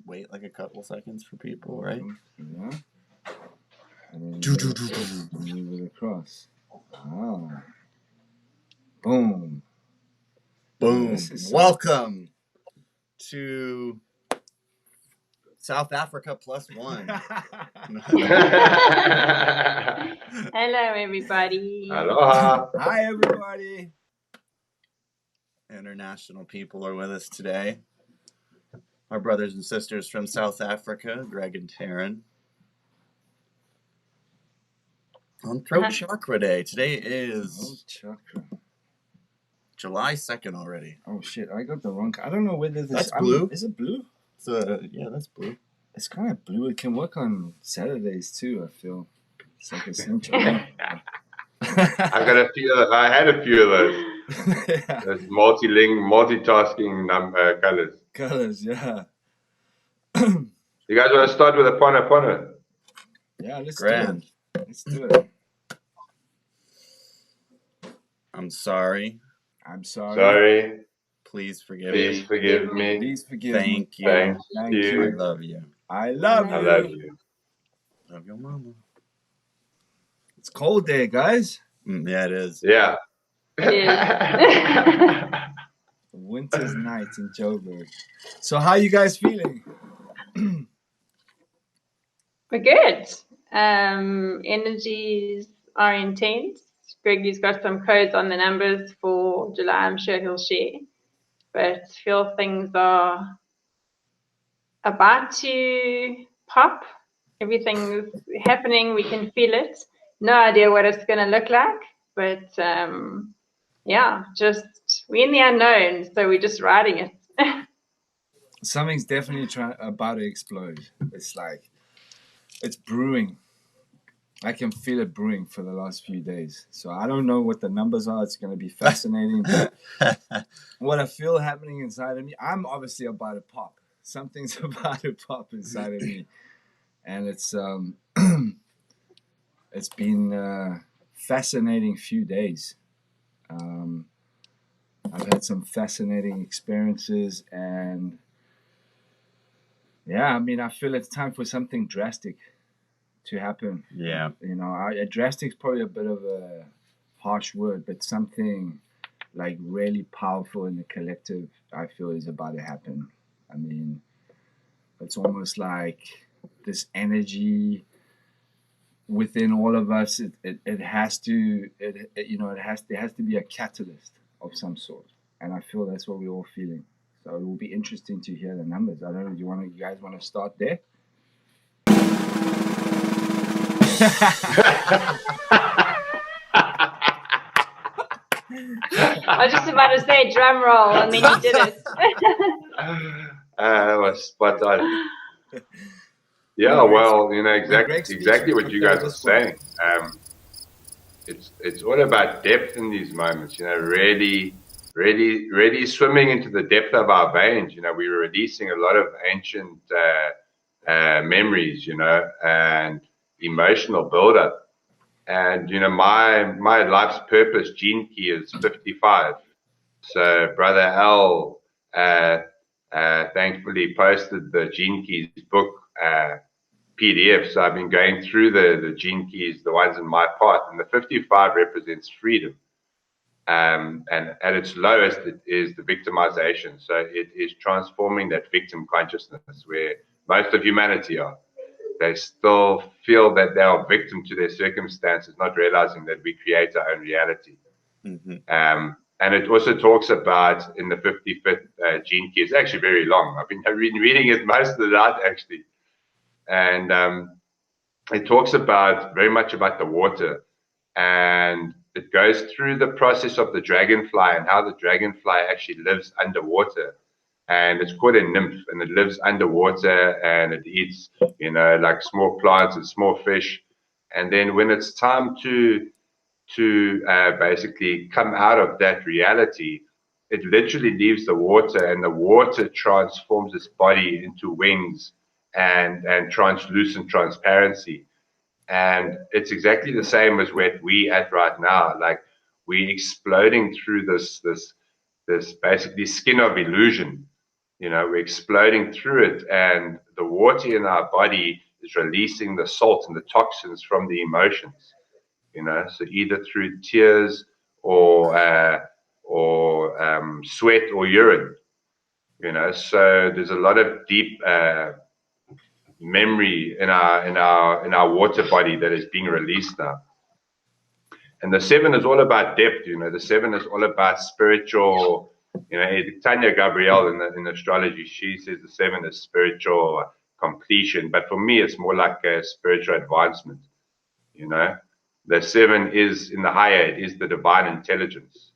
wait like a couple seconds for people, right? Yeah. And then move it across. Ah. Boom. Boom. Welcome to South Africa +1. Hello, everybody. Aloha. Hi, everybody. International people are with us today. Our brothers and sisters from South Africa, Greg and Taryn. On Throat Chakra Day. Today is July 2nd already. Oh, shit. I got the wrong... I don't know whether this... That's blue. Is it blue? Yeah, that's blue. It's kind of blue. It can work on Saturdays, too, I feel. It's like a essential. I had a few of those. Yeah. Those multitasking colors. Colors, yeah. You guys want to start with a Pona? Yeah, let's Grand. do it. Let's do it. I'm sorry. I'm sorry. Sorry. Please forgive Please me. forgive me. Please forgive me. Thank you. Thank Thank I you. love you. I love you. I love you. Love your mama. It's cold there, guys. Yeah, it is. Yeah. Winter's night in Joburg. So how you guys feeling? We're good. Energies are intense. Greggy's got some codes on the numbers for July. I'm sure he'll share. But feel things are about to pop. Everything's happening. We can feel it. No idea what it's going to look like. But yeah, just we're in the unknown. So we're just riding it. Something's definitely about to explode. It's like, it's brewing. I can feel it brewing for the last few days. So I don't know what the numbers are. It's going to be fascinating. But what I feel happening inside of me, I'm obviously about to pop. Something's about to pop inside of me. And it's it's been a fascinating few days. I've had some fascinating experiences, and yeah, I mean, I feel it's time for something drastic to happen. Yeah. You know, drastic is probably a bit of a harsh word, but something like really powerful in the collective, I feel, is about to happen. I mean, it's almost like this energy within all of us. It has to, there has to be a catalyst of some sort, and I feel that's what we're all feeling. So it will be interesting to hear the numbers. I don't know. You guys want to start there? I was just about to say drum roll, and then you did it. That was spot on. Yeah, well, exactly what you guys are saying. It's all about depth in these moments. Really swimming into the depth of our veins. We're releasing a lot of ancient memories, and emotional buildup. And my life's purpose gene key is 55. So Brother Al thankfully posted the Gene Keys book PDF. So I've been going through the Gene Keys, the ones in my part, and the 55 represents freedom. And at its lowest, it is the victimization. So it is transforming that victim consciousness where most of humanity are. They still feel that they are victim to their circumstances, not realizing that we create our own reality. Mm-hmm. And it also talks about in the 55th gene key. It's actually very long. I've been reading it most of the night, actually. And it talks very much about the water. And it goes through the process of the dragonfly and how the dragonfly actually lives underwater. And it's called a nymph, and it lives underwater, and it eats, like small plants and small fish. And then when it's time to basically come out of that reality, it literally leaves the water, and the water transforms its body into wings and translucent transparency. And it's exactly the same as where we at right now. Like, we're exploding through this basically skin of illusion. we're exploding through it, and the water in our body is releasing the salt and the toxins from the emotions. So either through tears or sweat or urine. So there's a lot of deep memory in our water body that is being released now. And the 7 is all about depth. The 7 is all about spiritual. Tanya Gabrielle in astrology, she says the 7 is spiritual completion, but for me it's more like a spiritual advancement. The 7 is in the higher, it is the divine intelligence.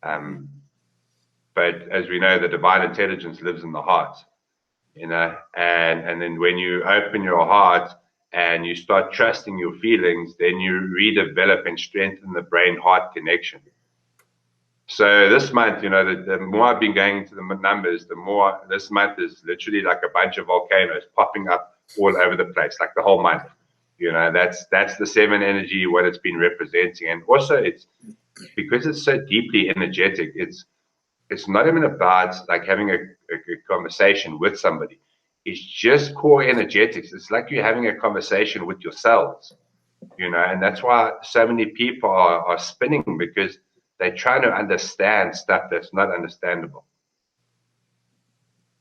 But as we know, the divine intelligence lives in the heart. And then when you open your heart and you start trusting your feelings, then you redevelop and strengthen the brain-heart connection. So this month, the more I've been going into the numbers, the more this month is literally like a bunch of volcanoes popping up all over the place, like the whole month. That's the 7 energy, what it's been representing. And also it's because it's so deeply energetic, it's not even about like having a conversation with somebody. It's just core energetics. It's like you're having a conversation with yourselves, and that's why so many people are spinning, because they're trying to understand stuff that's not understandable.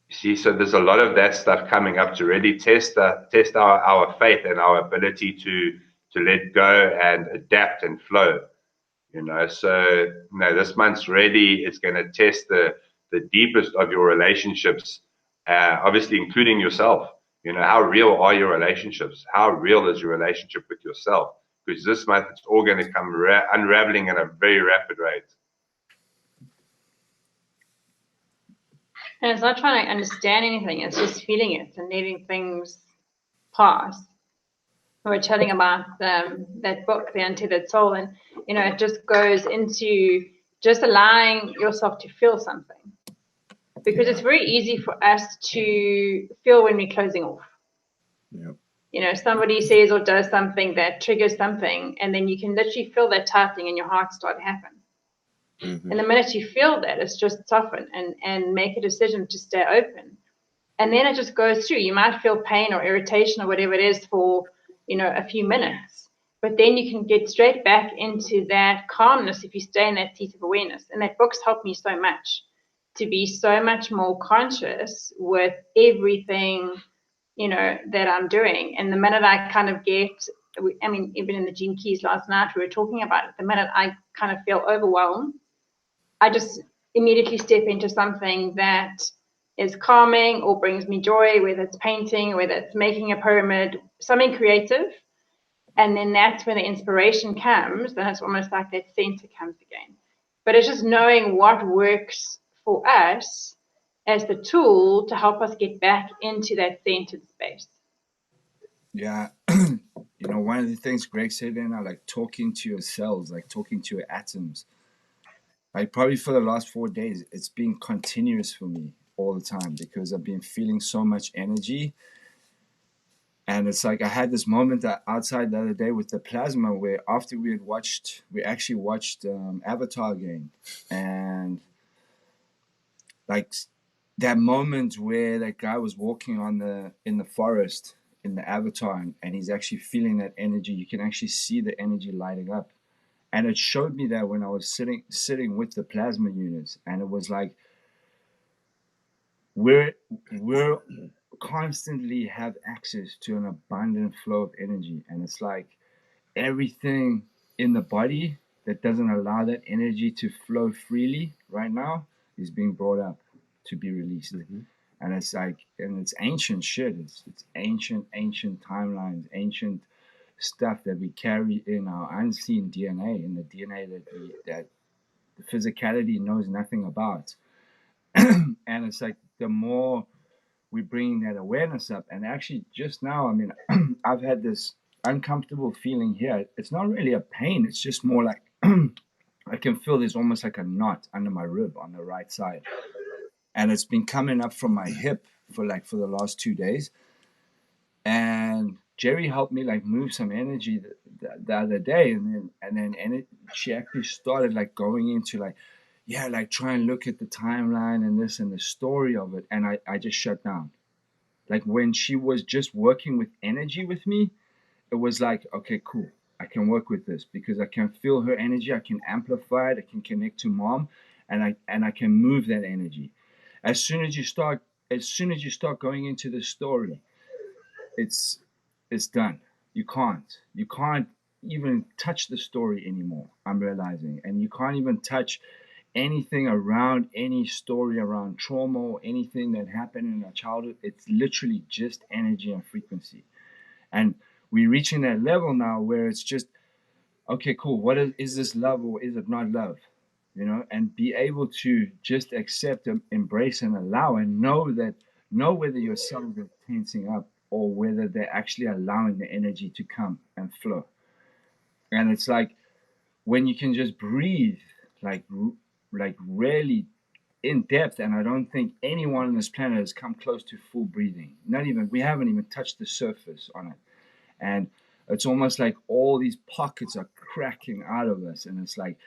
You see, so there's a lot of that stuff coming up to really test our faith and our ability to let go and adapt and flow. So this month's really is going to test the deepest of your relationships, obviously including yourself. How real are your relationships? How real is your relationship with yourself? Because this month it's all going to come unraveling at a very rapid rate. And it's not trying to understand anything, it's just feeling it and letting things pass. We were chatting about that book, The Untethered Soul, and it just goes into just allowing yourself to feel something, because it's very easy for us to feel when we're closing off. Yep. Somebody says or does something that triggers something, and then you can literally feel that tightening in your heart start to happen. Mm-hmm. And the minute you feel that, it's just soften and make a decision to stay open, and then it just goes through. You might feel pain or irritation or whatever it is for a few minutes, but then you can get straight back into that calmness if you stay in that seat of awareness. And that book's helped me so much to be so much more conscious with everything, that I'm doing. And the minute I kind of even in the Gene Keys last night, we were talking about it. The minute I kind of feel overwhelmed, I just immediately step into something that is calming or brings me joy, whether it's painting, whether it's making a pyramid, something creative. And then that's when the inspiration comes, and it's almost like that center comes again. But it's just knowing what works for us as the tool to help us get back into that centered space. Yeah. One of the things Greg said then, like talking to your cells, like talking to your atoms. Like probably for the last 4 days, it's been continuous for me all the time, because I've been feeling so much energy. And it's like I had this moment outside the other day with the plasma, where after we actually watched Avatar again, and like that moment where that guy was walking in the forest in the Avatar, and he's actually feeling that energy. You can actually see the energy lighting up, and it showed me that when I was sitting with the plasma units, and it was like we're constantly have access to an abundant flow of energy, and it's like everything in the body that doesn't allow that energy to flow freely right now is being brought up to be released. Mm-hmm. And it's like, and it's ancient shit. It's ancient timelines, ancient stuff that we carry in our unseen DNA, in the DNA that the physicality knows nothing about. And it's like the more we bring that awareness up, and actually just now, I mean, I've had this uncomfortable feeling here. It's not really a pain. It's just more like I can feel there's almost like a knot under my rib on the right side, and it's been coming up from my hip for the last 2 days. And Jerry helped me like move some energy the other day, and then she actually started like going into like, yeah, like try and look at the timeline and this and the story of it. And I just shut down. Like when she was just working with energy with me, it was like, okay, cool. I can work with this because I can feel her energy. I can amplify it. I can connect to mom, and I can move that energy. As soon as you start going into the story, it's done. You can't even touch the story anymore. I'm realizing, and you can't even touch anything around any story around trauma or anything that happened in our childhood. It's literally just energy and frequency. And we're reaching that level now where it's just, okay, cool. What is this love or is it not love? You know, and be able to just accept, embrace, and allow, and know whether your cells are tensing up or whether they're actually allowing the energy to come and flow. And it's like when you can just breathe, like really in depth. And I don't think anyone on this planet has come close to full breathing. We haven't even touched the surface on it. And it's almost like all these pockets are cracking out of us, and it's like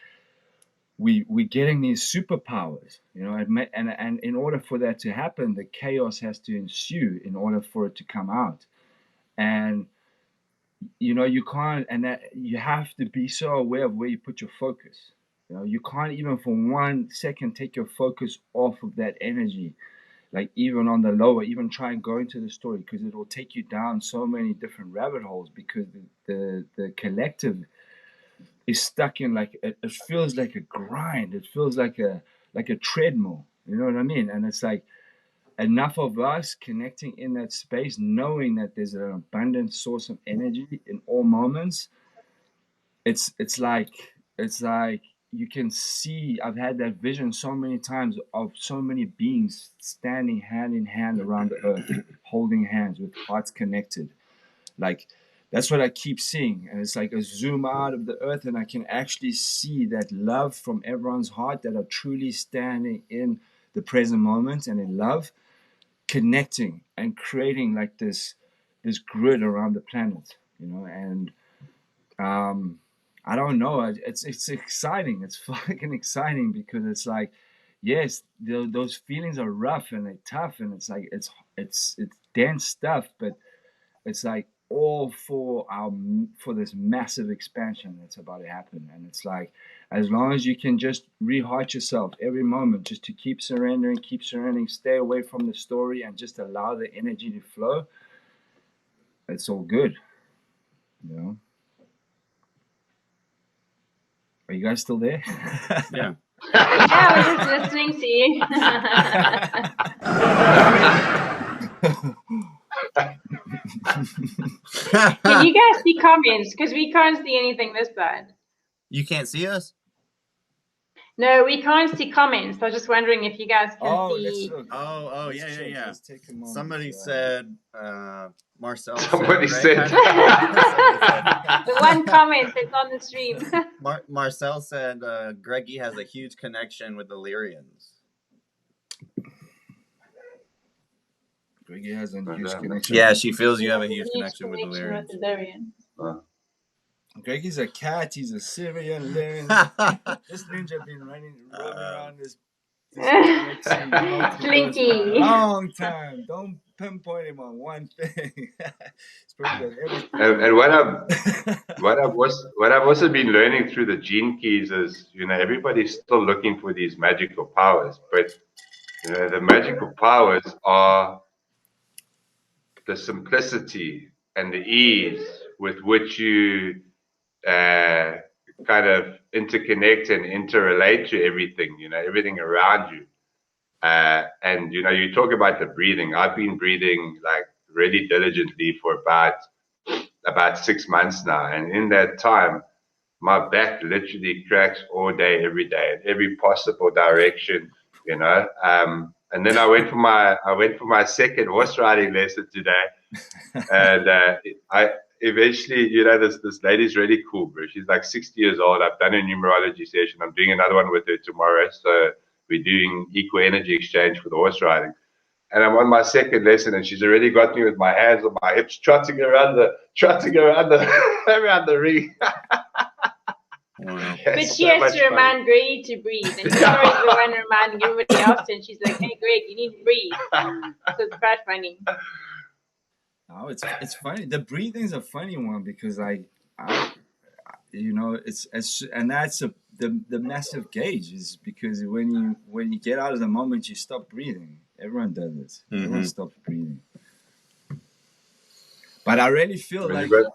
we're getting these superpowers, you know. And in order for that to happen, the chaos has to ensue in order for it to come out. And you know, you can't, and that you have to be so aware of where you put your focus. You know, you can't even for 1 second take your focus off of that energy. Like even on the lower, even try and go into the story, because it will take you down so many different rabbit holes, because the collective is stuck in like it feels like a grind. It feels like a treadmill. You know what I mean? And it's like enough of us connecting in that space, knowing that there's an abundant source of energy in all moments. It's like you can see, I've had that vision so many times of so many beings standing hand in hand around the earth, holding hands with hearts connected. Like that's what I keep seeing. And it's like a zoom out of the earth, and I can actually see that love from everyone's heart that are truly standing in the present moment and in love, connecting and creating like this grid around the planet, you know. And I don't know. It's exciting. It's fucking exciting, because it's like, yes, those feelings are rough and they're tough, and it's like it's dense stuff, but it's like all for this massive expansion that's about to happen. And it's like, as long as you can just reheart yourself every moment, just to keep surrendering, stay away from the story, and just allow the energy to flow, it's all good, you know. Are you guys still there? Yeah. Yeah, we're just listening to you. Can you guys see comments? Because we can't see anything this bad. You can't see us? No, we can't see comments. I was just wondering if you guys can see. Let's look. Yeah. Let's take a moment. Somebody said, Marcel Somebody said. The one comment that's on the stream. Marcel said Greggy has a huge connection with the Lyrians. Greggy has a huge connection. Yeah, she feels you have a huge connection with the Lyrians. Greggy's a cat. He's a Syrian Lyrian. This ninja been roaming around this Slinky. a long time. Don't pinpoint him on one thing. It's pretty good. And what I've also been learning through the gene keys is, you know, everybody's still looking for these magical powers, but you know, the magical powers are the simplicity and the ease with which you kind of interconnect and interrelate to everything, you know, everything around you. And, you know, you talk about the breathing. I've been breathing like really diligently for about 6 months now. And in that time, my back literally cracks all day, every day, in every possible direction, you know. And then I went for my second horse riding lesson today. And I eventually, you know, this lady's really cool, bro. She's like 60 years old. I've done a numerology session. I'm doing another one with her tomorrow. So we're doing equal energy exchange for the horse riding. And I'm on my second lesson, and she's already got me with my hands on my hips, trotting around the around the ring. Wow. But It's she so has much to fun. remind Greggy to breathe, and he's always the one reminding everybody else. And she's like, "Hey, Greg, you need to breathe." So it's quite funny. Oh, it's funny. The breathing's a funny one because I you know, it's and that's the massive gauge is because when you get out of the moment, you stop breathing. Everyone does it. Everyone stops breathing. But I really feel When you like go-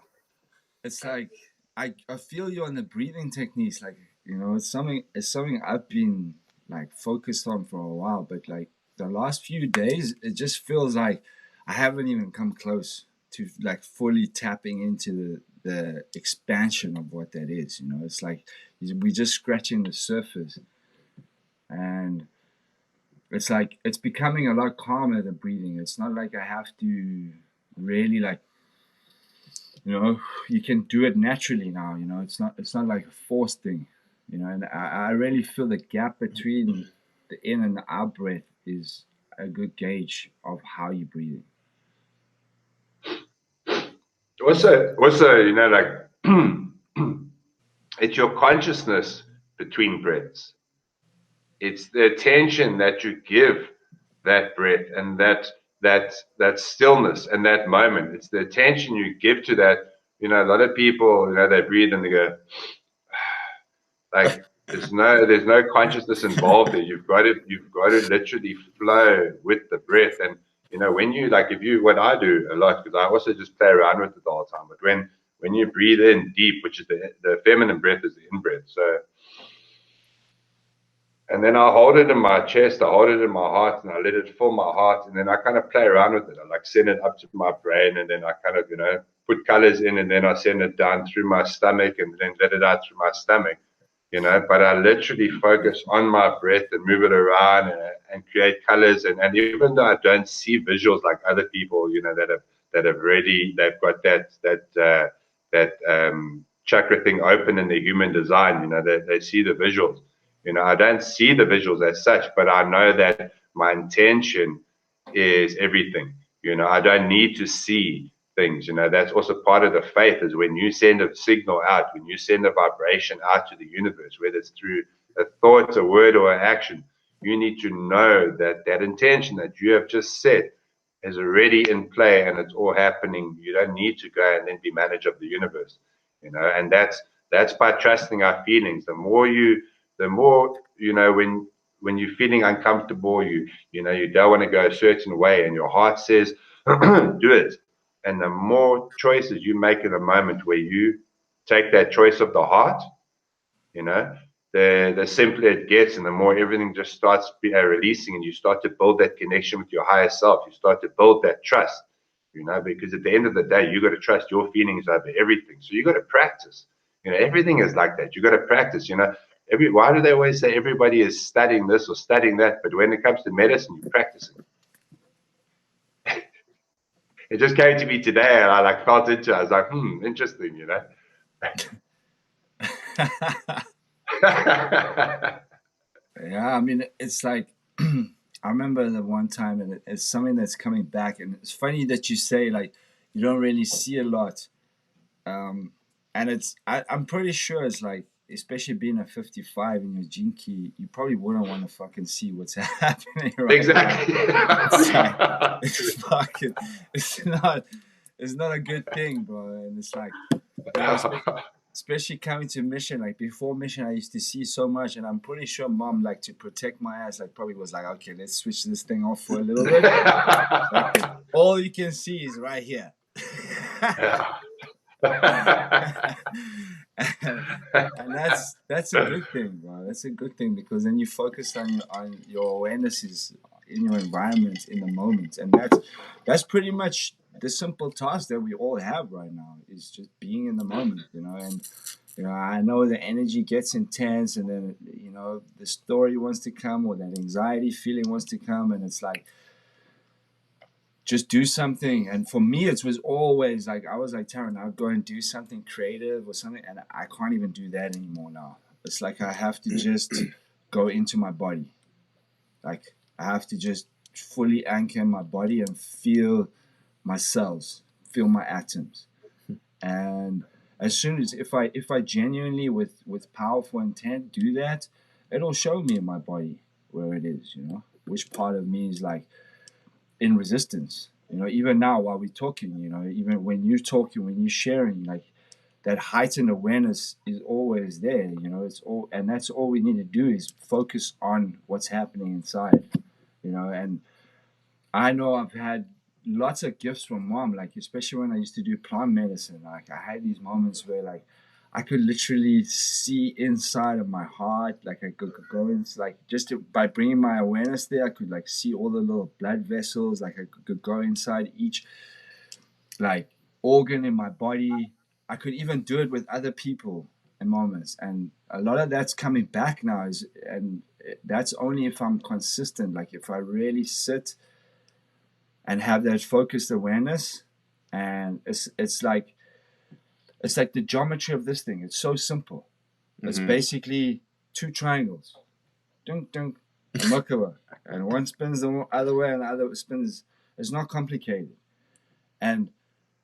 it's like I feel you on the breathing techniques. Like, you know, it's something I've been like focused on for a while. But like the last few days, it just feels like I haven't even come close to like fully tapping into the expansion of what that is. You know, it's like we're just scratching the surface, and it's like it's becoming a lot calmer, the breathing. It's not like I have to really like, you know, you can do it naturally now. You know, it's not like a forced thing. You know, and I really feel the gap between the in and the out breath is a good gauge of how you're breathing. also, you know, like it's your consciousness between breaths. It's the attention that you give that breath and that stillness and that moment. It's the attention you give to that. You know, a lot of people, you know, they breathe and they go, like there's no consciousness involved there. You've got to literally flow with the breath. And you know, when you like, if you, what I do a lot, because I also just play around with it the whole time. But when you breathe in deep, which is the feminine breath is the in breath. So, and then I hold it in my chest, I hold it in my heart, and I let it fill my heart. And then I kind of play around with it. I like send it up to my brain, and then I kind of, you know, put colors in, and then I send it down through my stomach, and then let it out through my stomach. You know, but I literally focus on my breath and move it around and create colors. And even though I don't see visuals like other people, you know, that have really, they've got that chakra thing open in their human design, you know, they see the visuals. You know, I don't see the visuals as such, but I know that my intention is everything. You know, I don't need to see things. You know, that's also part of the faith is when you send a signal out, when you send a vibration out to the universe, whether it's through a thought, a word, or an action, you need to know that that intention that you have just set is already in play and it's all happening. You don't need to go and then be manager of the universe. You know, and that's by trusting our feelings. The more you know, when you're feeling uncomfortable, you know, you don't want to go a certain way, and your heart says, do it. And the more choices you make in a moment where you take that choice of the heart, you know, the simpler it gets, and the more everything just starts releasing, and you start to build that connection with your higher self. You start to build that trust, you know, because at the end of the day, you got to trust your feelings over everything. So you got to practice. You know, everything is like that. You got to practice. You know, why do they always say everybody is studying this or studying that? But when it comes to medicine, you're practicing. It just came to me today, and I like felt into it. I was like, interesting, you know. Yeah, I mean, it's like I remember the one time, and it's something that's coming back, and it's funny that you say like you don't really see a lot, and I'm pretty sure it's like, especially being a 55 in your gene key, you probably wouldn't want to fucking see what's happening right Exactly. now. It's like it's not a good thing, bro. And it's like, you know, especially coming to mission, like before mission, I used to see so much, and I'm pretty sure mom, like, to protect my ass, like probably was like, okay, let's switch this thing off for a little bit. Like, all you can see is right here. And that's a good thing, bro. That's a good thing, because then you focus on your awarenesses in your environment in the moment, and that's pretty much the simple task that we all have right now, is just being in the moment, you know. And you know, I know the energy gets intense, and then, you know, the story wants to come, or that anxiety feeling wants to come, and it's like, just do something. And for me, it was always like, I was like, Taryn, I'll go and do something creative or something, and I can't even do that anymore now. It's like I have to just go into my body. Like, I have to just fully anchor my body and feel my cells, feel my atoms. And as soon as if I genuinely with powerful intent do that, it'll show me in my body where it is, you know, which part of me is like in resistance. You know, even now while we're talking, you know, even when you're talking, when you're sharing, like that heightened awareness is always there, you know, it's all, and that's all we need to do is focus on what's happening inside, you know. And I know I've had lots of gifts from mom, like especially when I used to do plant medicine. Like I had these moments where like I could literally see inside of my heart, like I could go in, like by bringing my awareness there, I could like see all the little blood vessels, like I could go inside each like organ in my body. I could even do it with other people in moments, and a lot of that's coming back now. And that's only if I'm consistent. Like if I really sit and have that focused awareness, and it's like the geometry of this thing. It's so simple. It's basically two triangles, dunk dunk, Merkaba, and one spins the other way, and the other spins. It's not complicated, and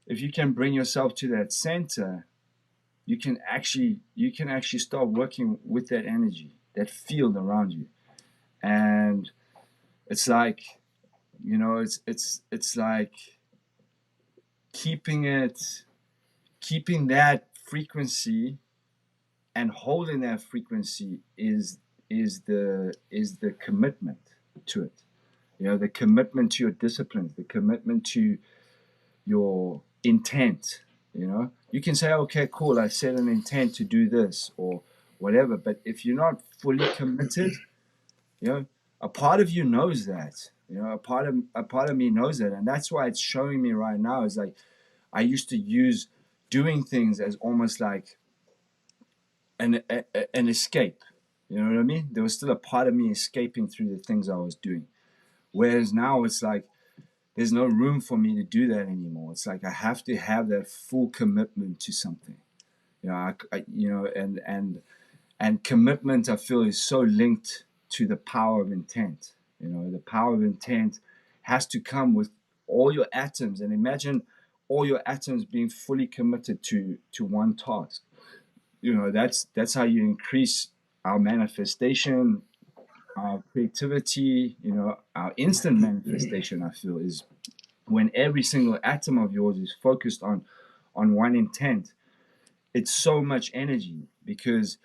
if you can bring yourself to that center, you can actually start working with that energy, that field around you, and it's like, you know, it's like keeping that frequency and holding that frequency is the commitment to it. You know, the commitment to your disciplines, the commitment to your intent. You know, you can say, okay, cool, I set an intent to do this or whatever, but if you're not fully committed, you know, a part of you knows that. You know, a part of me knows that, and that's why it's showing me right now is like I used to use doing things as almost like an escape. You know what I mean? There was still a part of me escaping through the things I was doing, whereas now it's like there's no room for me to do that anymore. It's like I have to have that full commitment to something. You know, you know, and commitment I feel is so linked to the power of intent. You know, the power of intent has to come with all your atoms, and imagine all your atoms being fully committed to one task. You know, that's how you increase our manifestation, our creativity. You know, our instant manifestation, I feel, is when every single atom of yours is focused on one intent. It's so much energy because,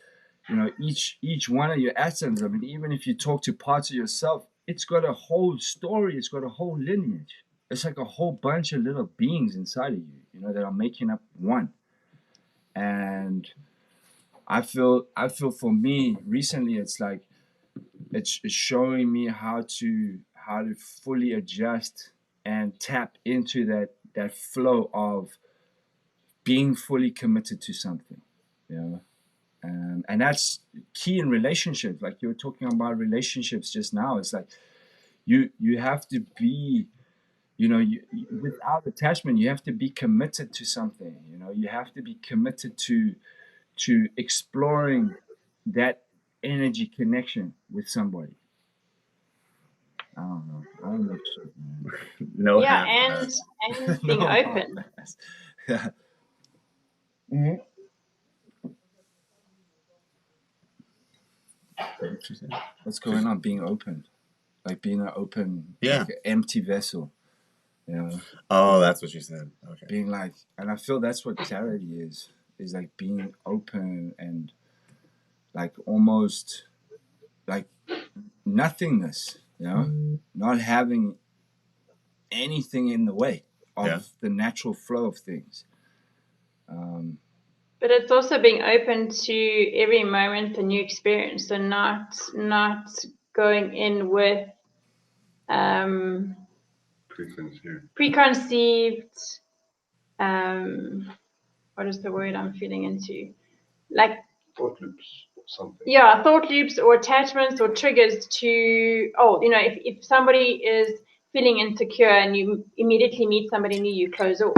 you know, each one of your atoms, I mean, even if you talk to parts of yourself, it's got a whole story, it's got a whole lineage. It's like a whole bunch of little beings inside of you, you know, that are making up one. And I feel for me recently, it's like it's showing me how to fully adjust and tap into that flow of being fully committed to something, you know. And that's key in relationships. Like you were talking about relationships just now. It's like you have to be, you know, without attachment, you have to be committed to something. You know, you have to be committed to exploring that energy connection with somebody. I don't know shit, man. No Yeah, half and being open. Yeah. Mm-hmm. What's going on? Being open, like being an open, like an empty vessel. You know. Oh, that's what you said. Okay. Being like, and I feel that's what clarity is like being open and like almost like nothingness. You know, not having anything in the way of the natural flow of things. But it's also being open to every moment a new experience, so not going in with preconceived, what is the word I'm feeling into? Like Thought loops or something. Yeah, thought loops or attachments or triggers to, you know, if somebody is feeling insecure and you immediately meet somebody new, you close off.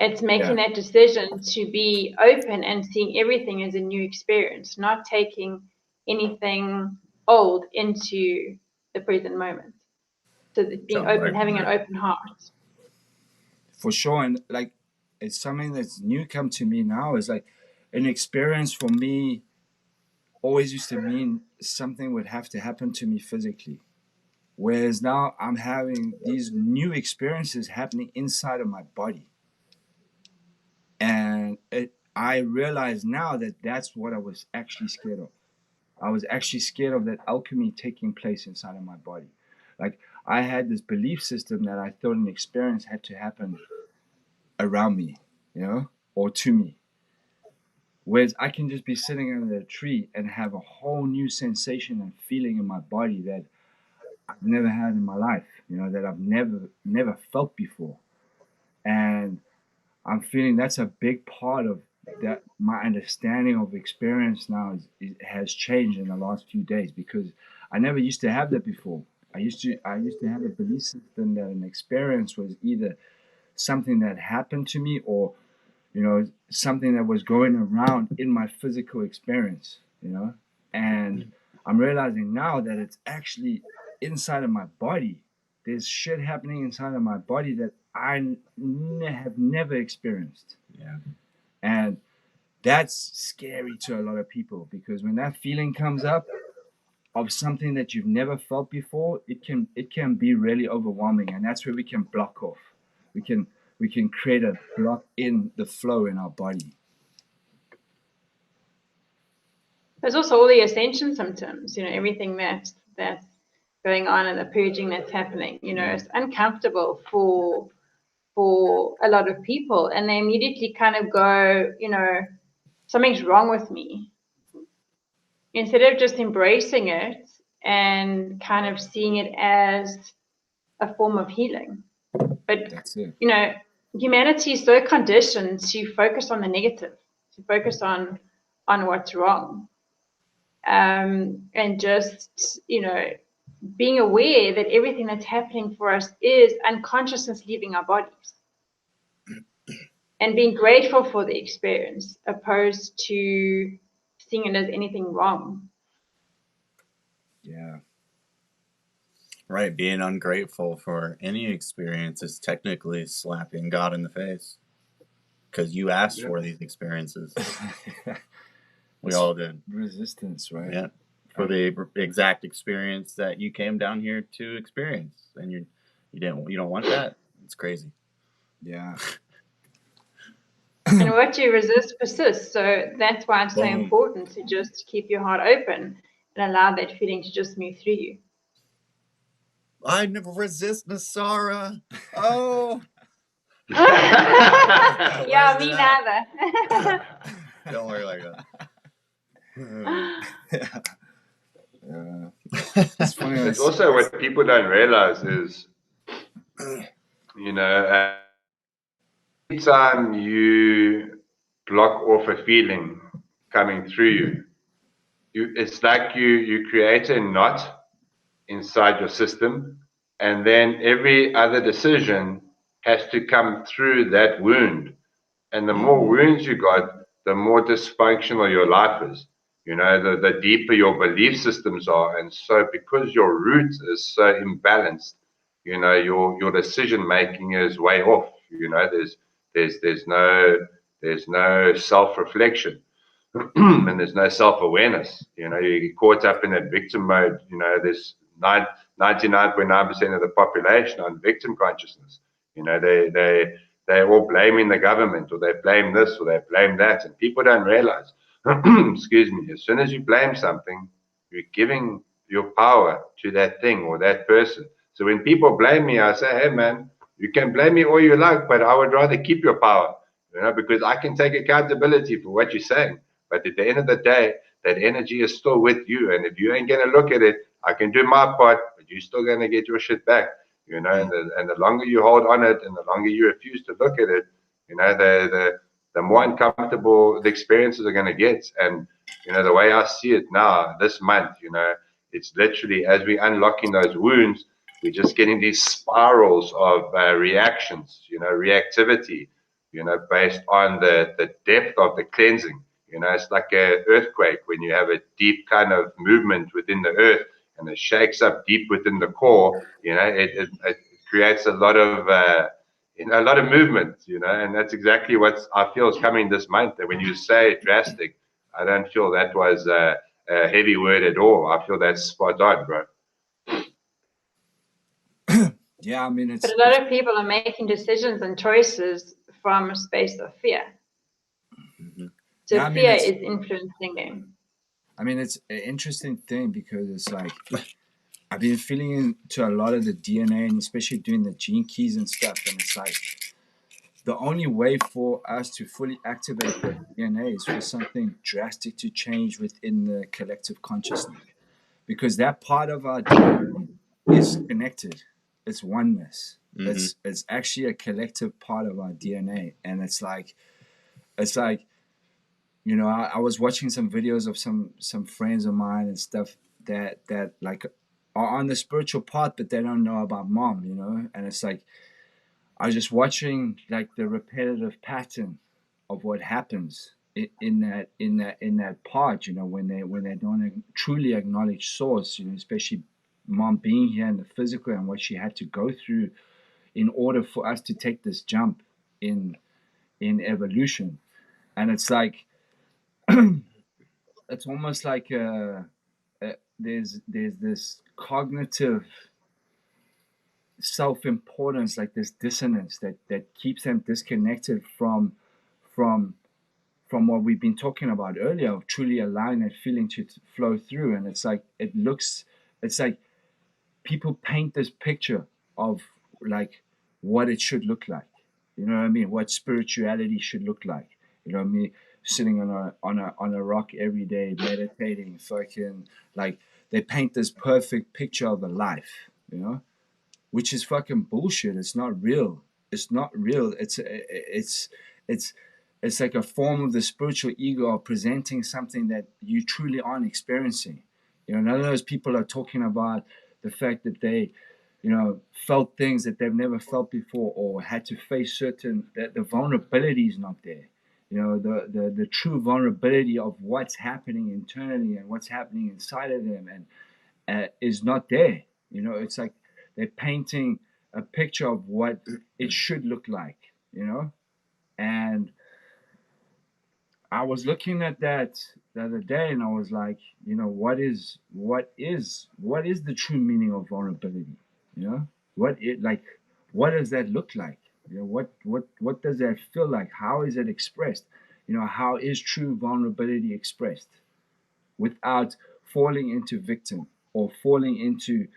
It's making that decision to be open and seeing everything as a new experience, not taking anything old into the present moment. So being open, having an open heart. For sure, and like it's something that's new come to me now. Is like an experience for me always used to mean something would have to happen to me physically. Whereas now I'm having these new experiences happening inside of my body. And I realize now that that's what I was actually scared of. I was actually scared of that alchemy taking place inside of my body. Like I had this belief system that I thought an experience had to happen around me, you know, or to me. Whereas I can just be sitting under a tree and have a whole new sensation and feeling in my body that I've never had in my life, you know, that I've never felt before. And I'm feeling that's a big part of that. My understanding of experience now has changed in the last few days, because I never used to have that before. I used to have a belief system that an experience was either something that happened to me, or you know, something that was going around in my physical experience, you know. And I'm realizing now that it's actually inside of my body. There's shit happening inside of my body that I have never experienced. Yeah. And that's scary to a lot of people, because when that feeling comes up of something that you've never felt before, it can be really overwhelming. And that's where we can block off. We can create a block in the flow in our body. There's also all the ascension symptoms, you know, everything that's going on and the purging that's happening, you know, it's uncomfortable for a lot of people, and they immediately kind of go, you know, something's wrong with me, instead of just embracing it and kind of seeing it as a form of healing. But That's it. you know, humanity is so conditioned to focus on the negative, to focus on what's wrong, and just, you know, being aware that everything that's happening for us is unconsciousness leaving our bodies, and being grateful for the experience opposed to seeing it as anything wrong. Yeah. Right, being ungrateful for any experience is technically slapping God in the face, because you asked for these experiences. We all did. Resistance, right? Yeah, for the exact experience that you came down here to experience, and you don't want that. It's crazy. Yeah. And what you resist persists. So that's why it's so Boom. important to just keep your heart open and allow that feeling to just move through you. I never resist Nasara. Oh. Yeah, me neither. Don't worry like that. It's funny. It's also what people don't realize is, you know, every time you block off a feeling coming through you, it's like you create a knot inside your system, and then every other decision has to come through that wound. And the more wounds you got, the more dysfunctional your life is. You know, the deeper your belief systems are. And so because your root is so imbalanced, you know, your decision making is way off. You know, there's no self-reflection. And there's no self-awareness. You know, you get caught up in that victim mode. You know, there's 99.9% of the population on victim consciousness. You know, they're all blaming the government, or they blame this, or they blame that, and people don't realize, excuse me, as soon as you blame something, you're giving your power to that thing or that person. So when people blame me, I say, hey man, you can blame me all you like, but I would rather keep your power, you know, because I can take accountability for what you're saying. But at the end of the day, that energy is still with you. And if you ain't going to look at it, I can do my part, but you're still going to get your shit back. You know, and the longer you hold on it, and the longer you refuse to look at it, you know, the more uncomfortable the experiences are going to get. And, you know, the way I see it now, this month, you know, it's literally as we're unlocking those wounds, we're just getting these spirals of reactions, you know, reactivity, you know, based on the depth of the cleansing. You know, it's like an earthquake when you have a deep kind of movement within the earth, and it shakes up deep within the core. You know, it creates a lot of a lot of movement, and that's exactly what I feel is coming this month. And when you say drastic, I don't feel that was a heavy word at all. I feel that's spot on, bro. Yeah, I mean, But a lot of people are making decisions and choices from a space of fear. So Yeah, I mean, fear is influencing them. I mean, it's an interesting thing because it's like I've been feeling into a lot of the DNA, and especially doing the gene keys and stuff, and it's like the only way for us to fully activate the DNA is for something drastic to change within the collective consciousness, because that part of our DNA is connected. It's oneness. It's actually a collective part of our DNA, and it's like I was watching some videos of some friends of mine and stuff that like are on the spiritual path, but they don't know about mom, and it's like I was just watching like the repetitive pattern of what happens in that part, when they don't truly acknowledge source, especially mom being here in the physical and what she had to go through in order for us to take this jump in evolution. And it's like it's almost like there's this cognitive self-importance, like this dissonance that keeps them disconnected from what we've been talking about earlier, of truly allowing that feeling to flow through. And it's like it's like people paint this picture of like what it should look like, what I mean, what spirituality should look like, me sitting on a rock every day meditating, fucking, like they paint this perfect picture of a life, which is fucking bullshit. It's not real. It's not real. It's like a form of the spiritual ego of presenting something that you truly aren't experiencing. None of those people are talking about the fact that they, felt things that they've never felt before, or had to face that the vulnerability is not there. The true vulnerability of what's happening internally and what's happening inside of them and is not there. It's like they're painting a picture of what it should look like, and I was looking at that the other day, and I was like, what is the true meaning of vulnerability? What does that look like? What does that feel like? How is it expressed? How is true vulnerability expressed without falling into victim or falling into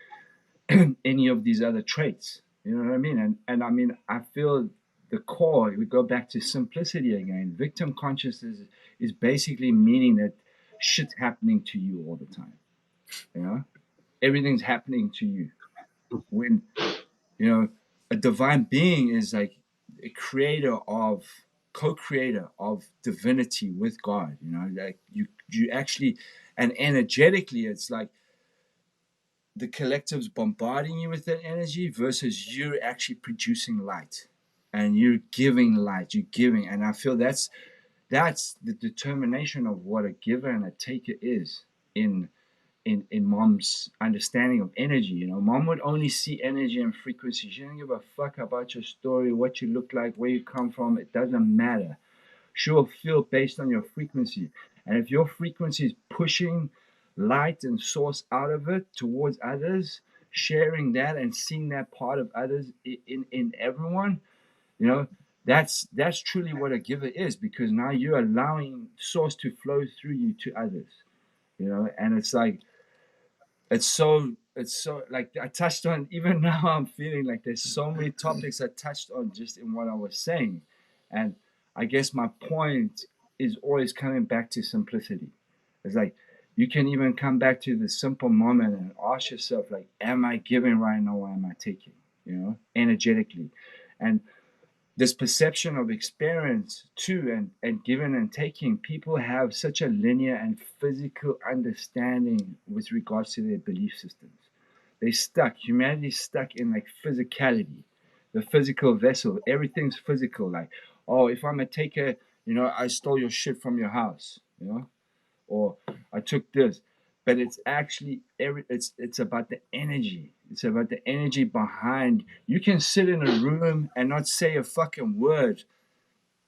any of these other traits? You know what I mean? And I mean, I feel the core, we go back to simplicity again. Victim consciousness is basically meaning that shit's happening to you all the time. Everything's happening to you. When, a divine being is like a co-creator of divinity with God, like you actually, and energetically, it's like the collective's bombarding you with that energy versus you actually producing light, and you're giving light, and I feel that's the determination of what a giver and a taker is in mom's understanding of energy. Mom would only see energy and frequency. She didn't give a fuck about your story, what you look like, where you come from. It doesn't matter. She will feel based on your frequency, and if your frequency is pushing light and source out of it towards others, sharing that and seeing that part of others in everyone, that's truly what a giver is, because now you're allowing source to flow through you to others, and it's like it's so like I touched on, even now I'm feeling like there's so many topics I touched on just in what I was saying. And I guess my point is always coming back to simplicity. It's like you can even come back to the simple moment and ask yourself, like, am I giving right now, or am I taking, energetically? And this perception of experience too, and giving and taking, people have such a linear and physical understanding with regards to their belief systems. Humanity's stuck in like physicality, the physical vessel. Everything's physical. Like, oh, if I'm a taker, I stole your shit from your house, or I took this. but it's actually it's about the energy. It's about the energy behind. You can sit in a room and not say a fucking word,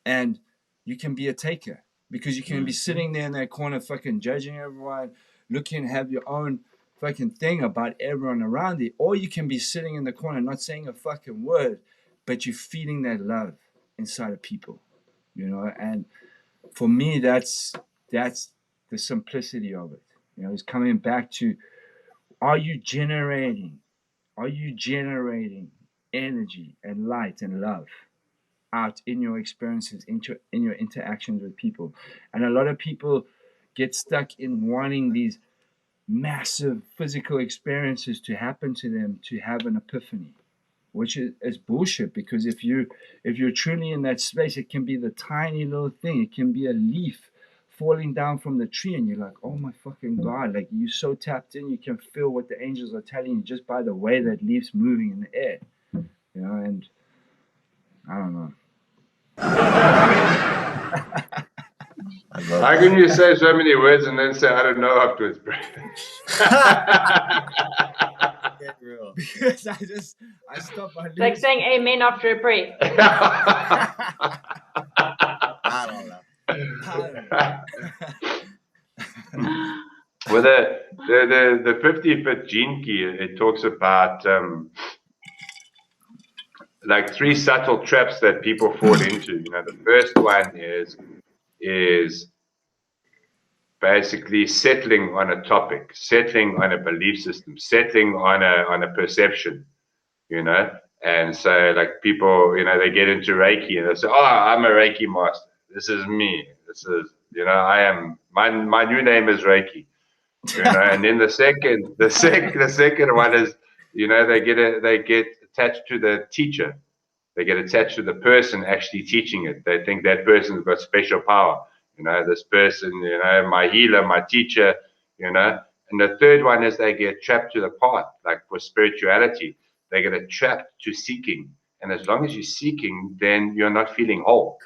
and you can be a taker, because you can be sitting there in that corner fucking judging everyone, looking, have your own fucking thing about everyone around you, or you can be sitting in the corner not saying a fucking word, but you're feeling that love inside of people, you know. And for me, that's the simplicity of it. You know, it's coming back to, are you generating energy and light and love out in your experiences, in your interactions with people? And a lot of people get stuck in wanting these massive physical experiences to happen to them to have an epiphany, which is bullshit. Because if you're truly in that space, it can be the tiny little thing. It can be a leaf falling down from the tree, and you're like, oh my fucking god, like, you're so tapped in, you can feel what the angels are telling you just by the way that leaf's moving in the air, you know. And I don't know. How can you say so many words and then say I don't know afterwards, bro? Get real. Because I stopped my It's like saying amen after a prayer. I don't know. Well, the 55th gene key, it talks about like 3 subtle traps that people fall into. You know, the first one is basically settling on a topic, settling on a belief system, settling on a perception, you know. And so, like, people, you know, they get into Reiki and they say, oh, I'm a Reiki master. This is me. This is, you know, I am, my new name is Reiki, you know. And then the second one is, you know, they get attached to the teacher. They get attached to the person actually teaching it. They think that person's got special power. You know, this person, you know, my healer, my teacher, you know. And the third one is they get trapped to the path, like for spirituality. They get trapped to seeking. And as long as you're seeking, then you're not feeling whole.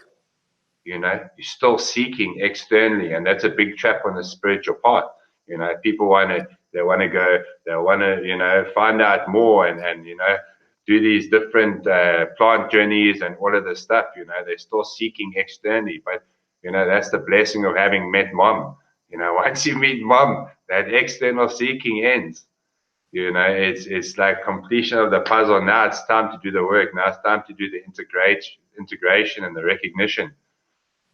You know, you're still seeking externally. And that's a big trap on the spiritual path. You know, people want to go, they want to, you know, find out more and you know, do these different plant journeys and all of this stuff. You know, they're still seeking externally. But, you know, that's the blessing of having met mom. You know, once you meet mom, that external seeking ends. You know, it's like completion of the puzzle. Now it's time to do the work. Now it's time to do the integration and the recognition.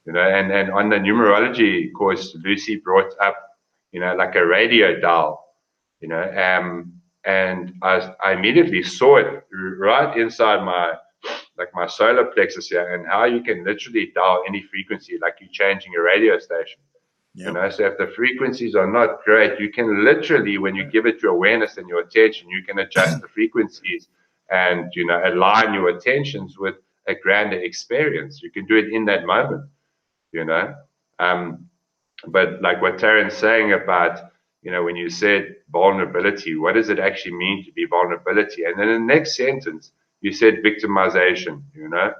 You know, and on the numerology course, Lucy brought up, you know, like a radio dial, you know, and I immediately saw it right inside my solar plexus here, and how you can literally dial any frequency, like you're changing a radio station. Yep. You know, so if the frequencies are not great, you can literally, when you give it your awareness and your attention, you can adjust the frequencies and, you know, align your attentions with a grander experience. You can do it in that moment, you know. But like what Taryn's saying about, you know, when you said vulnerability, what does it actually mean to be vulnerability? And then in the next sentence, you said victimization, you know.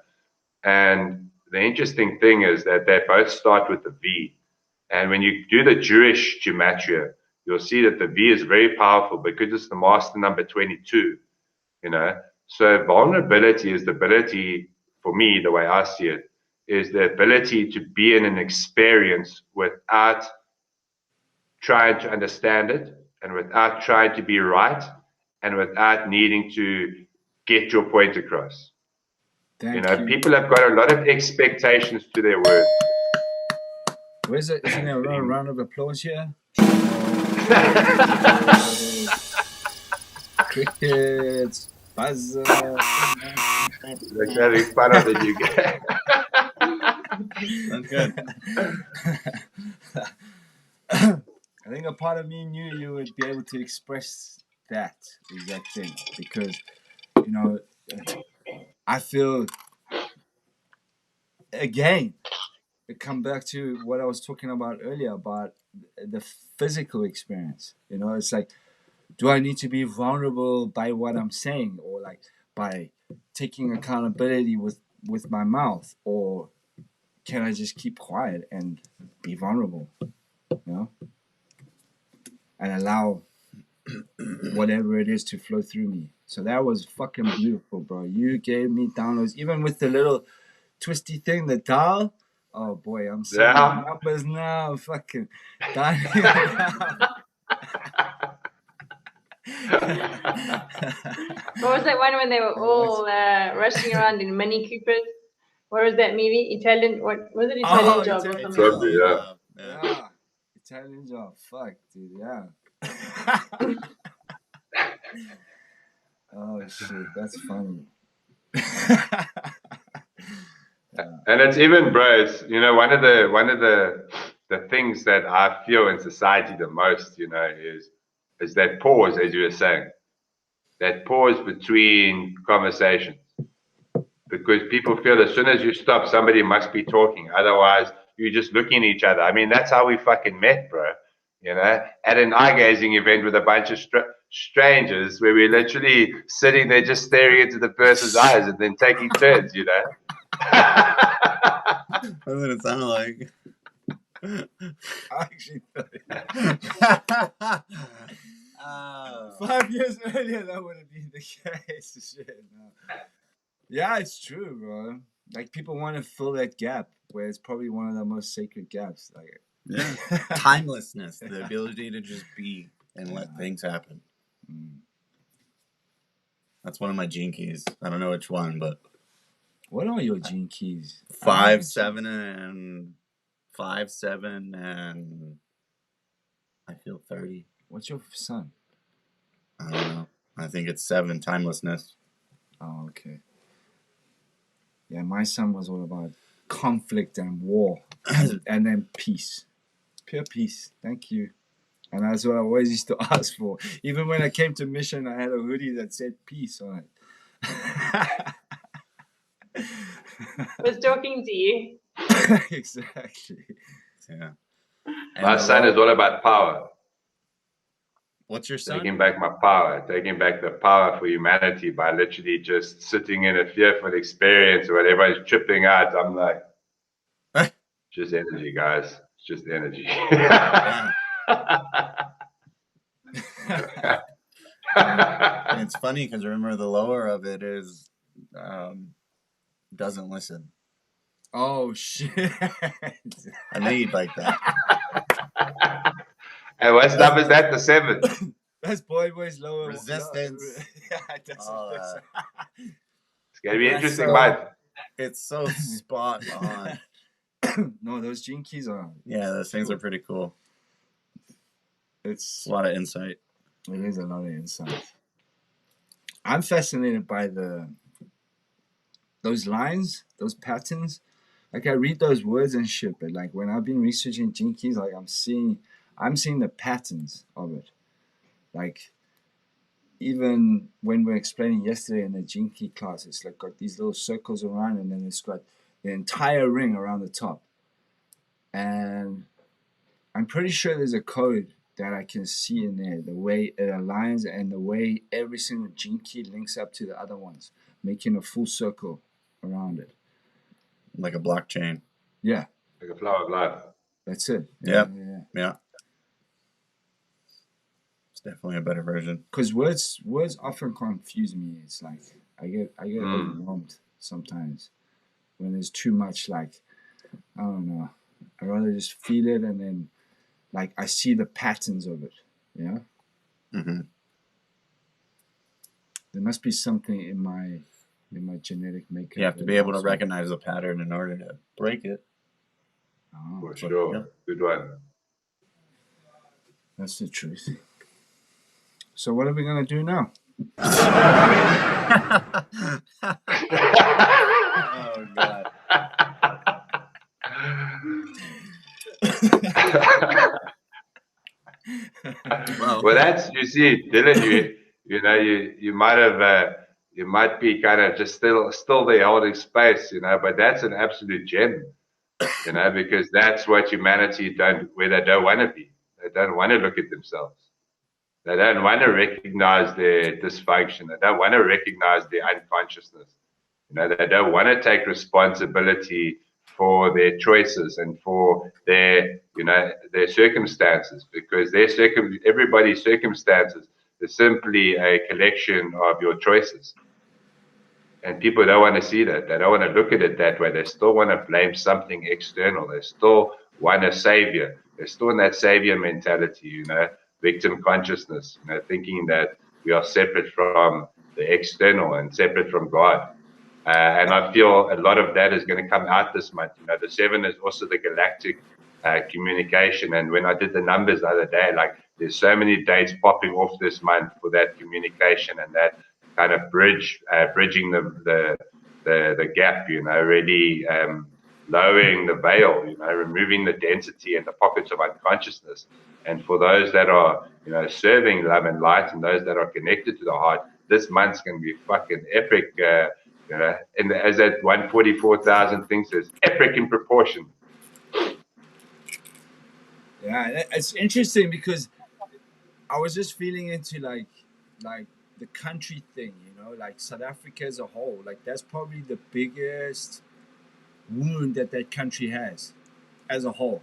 And the interesting thing is that they both start with the V. And when you do the Jewish gematria, you'll see that the V is very powerful because it's the master number 22, you know. So vulnerability is the ability, for me, the way I see it, is the ability to be in an experience without trying to understand it, and without trying to be right, and without needing to get your point across. Thank You know, you. people have got a lot of expectations to their words. Where's it? Isn't there a round of applause here? Crickets, buzzer. Like that is part of the UK. That's good. I think a part of me knew you would be able to express that exact thing, because, you know, I feel, again, it come back to what I was talking about earlier about the physical experience. You know, it's like, do I need to be vulnerable by what I'm saying, or like by taking accountability with my mouth, or can I just keep quiet and be vulnerable? You know? and allow whatever it is to flow through me. So that was fucking beautiful, bro. You gave me downloads, even with the little twisty thing, the dial. Oh boy, I'm seeing Yeah. numbers now. Fucking dialing it down. What was that one when they were all rushing around in Mini Coopers? What was that movie? Italian, what was it? Italian Oh, Job or Italian something? Probably, yeah. Yeah. Italian job. Fuck, dude. Yeah. Oh shit, that's funny. And it's even, bro, it's, you know, one of the things that I feel in society the most, you know, is that pause, as you were saying, that pause between conversations, because people feel as soon as you stop, somebody must be talking, otherwise you're just looking at each other. I mean, that's how we fucking met, bro. You know, at an eye gazing event with a bunch of strangers, where we're literally sitting there just staring into the person's eyes and then taking turns, you know. What did it sound like? I actually thought Oh. 5 years earlier that would have been the case. Shit, no. Yeah, it's true, bro. Like people want to fill that gap where it's probably one of the most sacred gaps. Like, Yeah. Timelessness, the ability to just be and let things happen. That's one of my gene keys. I don't know which one, but what are your gene keys? 5, 7, and 5, 7, and I feel 30. What's your son? I don't know. I think it's 7, timelessness. Oh, okay. Yeah, my son was all about conflict and war, and then peace, pure peace. Thank you. And that's what I always used to ask for. Even when I came to mission, I had a hoodie that said peace on it. Was talking to you. Exactly. Yeah. My son is all about power. What's your son? Taking back my power, taking back the power for humanity by literally just sitting in a fearful experience where everybody's tripping out. I'm like, just energy, guys. It's just energy. And it's funny because remember the lower of it is doesn't listen. Oh shit! I know you'd like that. And what stuff is that? The 7. That's boy's lower Resistance. Yeah, it doesn't listen. It's gonna be interesting, so- mate. It's so spot on. No, those gene keys are. Yeah, those things are pretty cool. It's A lot of insight. It is a lot of insight. I'm fascinated by those lines, those patterns. Like I read those words and shit, but like when I've been researching gene keys, like I'm seeing the patterns of it. Like even when we're explaining yesterday in the gene key class, it's like got these little circles around, and then it's got the entire ring around the top. And I'm pretty sure there's a code that I can see in there, the way it aligns and the way every single gene key links up to the other ones, making a full circle around it. Like a blockchain. Yeah, Like a flower of life. that's it. Yep. Yeah. Yeah. It's definitely a better version. Because words often confuse me. It's like I get overwhelmed sometimes when there's too much. Like I don't know. I rather just feel it and then like I see the patterns of it. Yeah. Mm-hmm. There must be something in my genetic makeup. You have to be able to recognize the pattern in order to break it. Oh, For sure. Yeah. Good one. that's the truth. So what are we gonna do now? Oh God. Well, that's, you see, Dylan, you might have, you might be kind of just still there holding space, but that's an absolute gem, because that's what humanity where they don't want to be. They don't want to look at themselves. They don't want to recognize their dysfunction. They don't want to recognize their unconsciousness. They don't want to take responsibility for their choices and for their, their circumstances, because everybody's circumstances is simply a collection of your choices. And people don't want to see that. They don't want to look at it that way. They still want to blame something external. They still want a savior. They're still in that savior mentality, victim consciousness, thinking that we are separate from the external and separate from God. And I feel a lot of that is going to come out this month. The 7 is also the galactic communication. And when I did the numbers the other day, like there's so many dates popping off this month for that communication and that kind of bridging the gap, really lowering the veil, removing the density and the pockets of unconsciousness. And for those that are, serving love and light, and those that are connected to the heart, this month's going to be fucking epic. And as that 144,000 thing says, epic in proportion. Yeah, it's interesting because I was just feeling into like the country thing, like South Africa as a whole. Like that's probably the biggest wound that country has as a whole.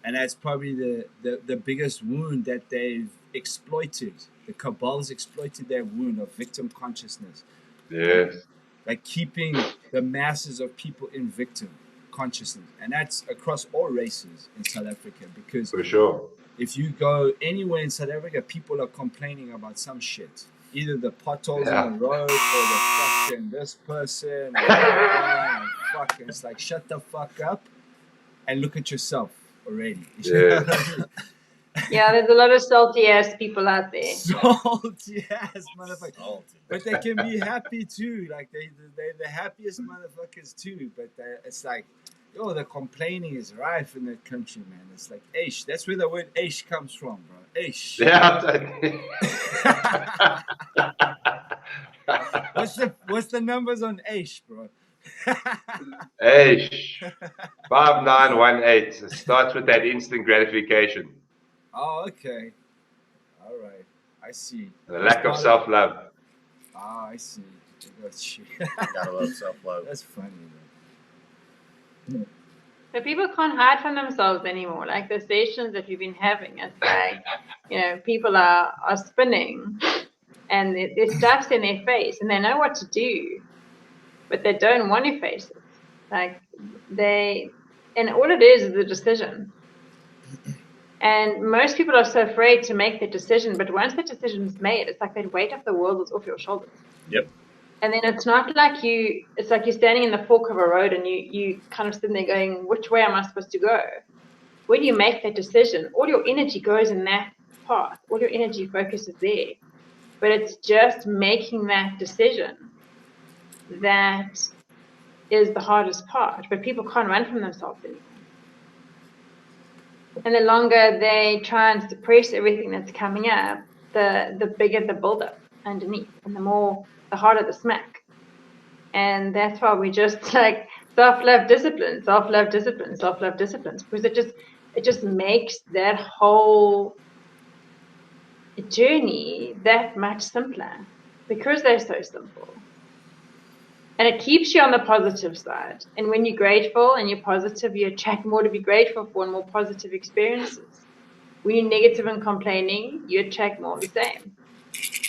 And that's probably the biggest wound that they've exploited. The cabal's exploited their wound of victim consciousness. Yes. Like keeping the masses of people in victim consciousness. And that's across all races in South Africa. Because for sure, if you go anywhere in South Africa, people are complaining about some shit. Either the potholes on the road or the fucking this person. Fucking, it's like, shut the fuck up and look at yourself already. Yeah. Yeah, there's a lot of salty ass people out there. Salty ass motherfuckers. But they can be happy too. Like they're the happiest motherfuckers too. But it's like, the complaining is rife in that country, man. It's like Aish. That's where the word Aish comes from, bro. Aish. Yeah. What's the numbers on Aish, bro? Aish. 5918. It starts with that instant gratification. Oh, okay. All right. I see. The lack of self-love. Ah, I see. That's Gotta love self-love. That's funny, though. But people can't hide from themselves anymore. Like the sessions that we've been having, it's like, people are spinning and their stuff's in their face and they know what to do, but they don't want to face it. Like and all it is a decision. And most people are so afraid to make the decision, but once the decision's made, it's like that weight of the world is off your shoulders. Yep. And then it's not like it's like you're standing in the fork of a road and you kind of sitting there going, which way am I supposed to go? When you make that decision, all your energy goes in that path. All your energy focuses there. But it's just making that decision that is the hardest part. But people can't run from themselves anymore. And the longer they try and suppress everything that's coming up, the bigger the buildup underneath, and the harder the smack. And that's why we just like self-love discipline, self-love discipline, self-love disciplines, because it just makes that whole journey that much simpler because they're so simple. And it keeps you on the positive side. And when you're grateful and you're positive, you attract more to be grateful for and more positive experiences. When you're negative and complaining, you attract more of the same.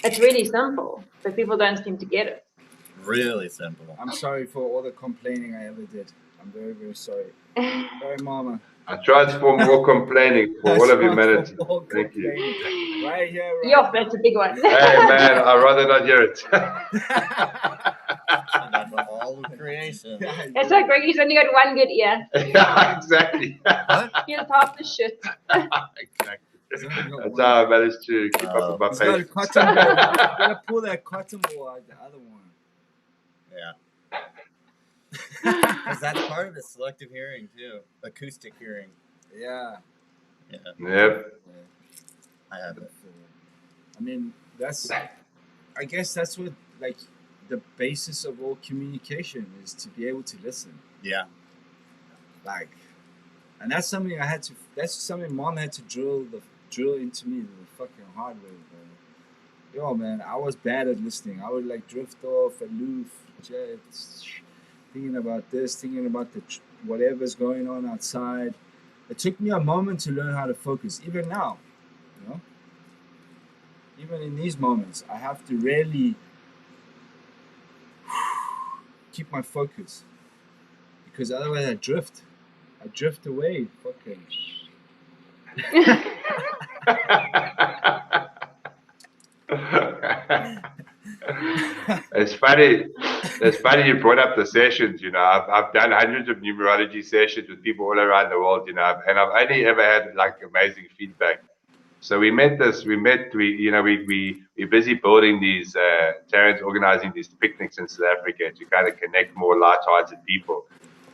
It's really simple, but people don't seem to get it. Really simple. I'm sorry for all the complaining I ever did. I'm very, very sorry. Sorry, Mama. I transform more complaining for all of humanity. Thank you. Right here, right Yo, that's a big one. Hey, man, I'd rather not hear it. That's all of creation. That's why Greggy's only got one good ear. Yeah, exactly. He has half the shit. Exactly. That's how I managed to keep up with my He's got a pace. cotton ball. You gotta pull that cotton ball out the other one. Yeah. Because that's part of the selective hearing too. Acoustic hearing. Yeah. Yeah. Yep. I have it. I mean, I guess that's what, like, the basis of all communication is to be able to listen. Yeah. Like, and that's something that's something Mom had to drill into me the fucking hard way, bro. Yo, man, I was bad at listening. I would, like, drift off, aloof, just thinking about this, thinking about whatever's going on outside. It took me a moment to learn how to focus. Even now, you know, even in these moments, I have to really keep my focus, because otherwise I drift away. Fucking. It's funny. It's funny you brought up the sessions. You know, I've done hundreds of numerology sessions with people all around the world. You know, and I've only ever had like amazing feedback. So we're busy building these, Taryn's organizing these picnics in South Africa to kind of connect more light-hearted people,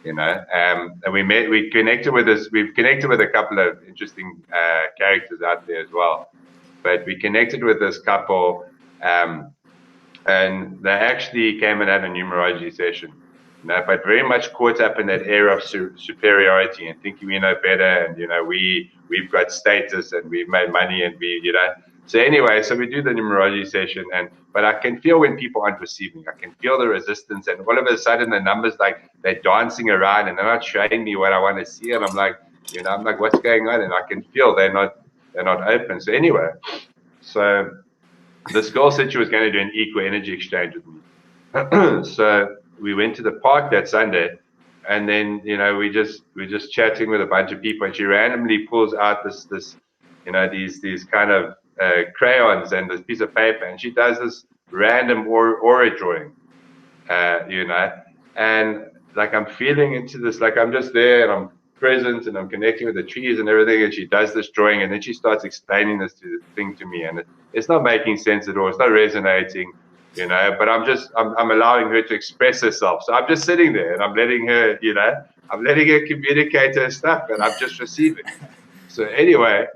you know. And we've connected with a couple of interesting characters out there as well. But we connected with this couple, and they actually came and had a numerology session, you know, but very much caught up in that era of superiority and thinking we know better, and you know we've got status and we've made money and we, you know. So anyway, so we do the numerology session, but I can feel when people aren't receiving. I can feel the resistance, and all of a sudden the numbers, like, they're dancing around and they're not showing me what I want to see, and I'm like, what's going on? And I can feel they're not open. So anyway, so this girl said she was going to do an equal energy exchange with me. So we went to the park that Sunday, and then, you know, we're just chatting with a bunch of people, and she randomly pulls out this you know, these kind of crayons and this piece of paper, and she does this random aura drawing, you know, and like I'm feeling into this, like I'm just there and I'm present and I'm connecting with the trees and everything, and she does this drawing, and then she starts explaining this thing to me, and it's not making sense at all. It's not resonating, you know, but I'm allowing her to express herself. So I'm just sitting there and I'm letting her, you know, I'm letting her communicate her stuff, and I'm just receiving. So anyway,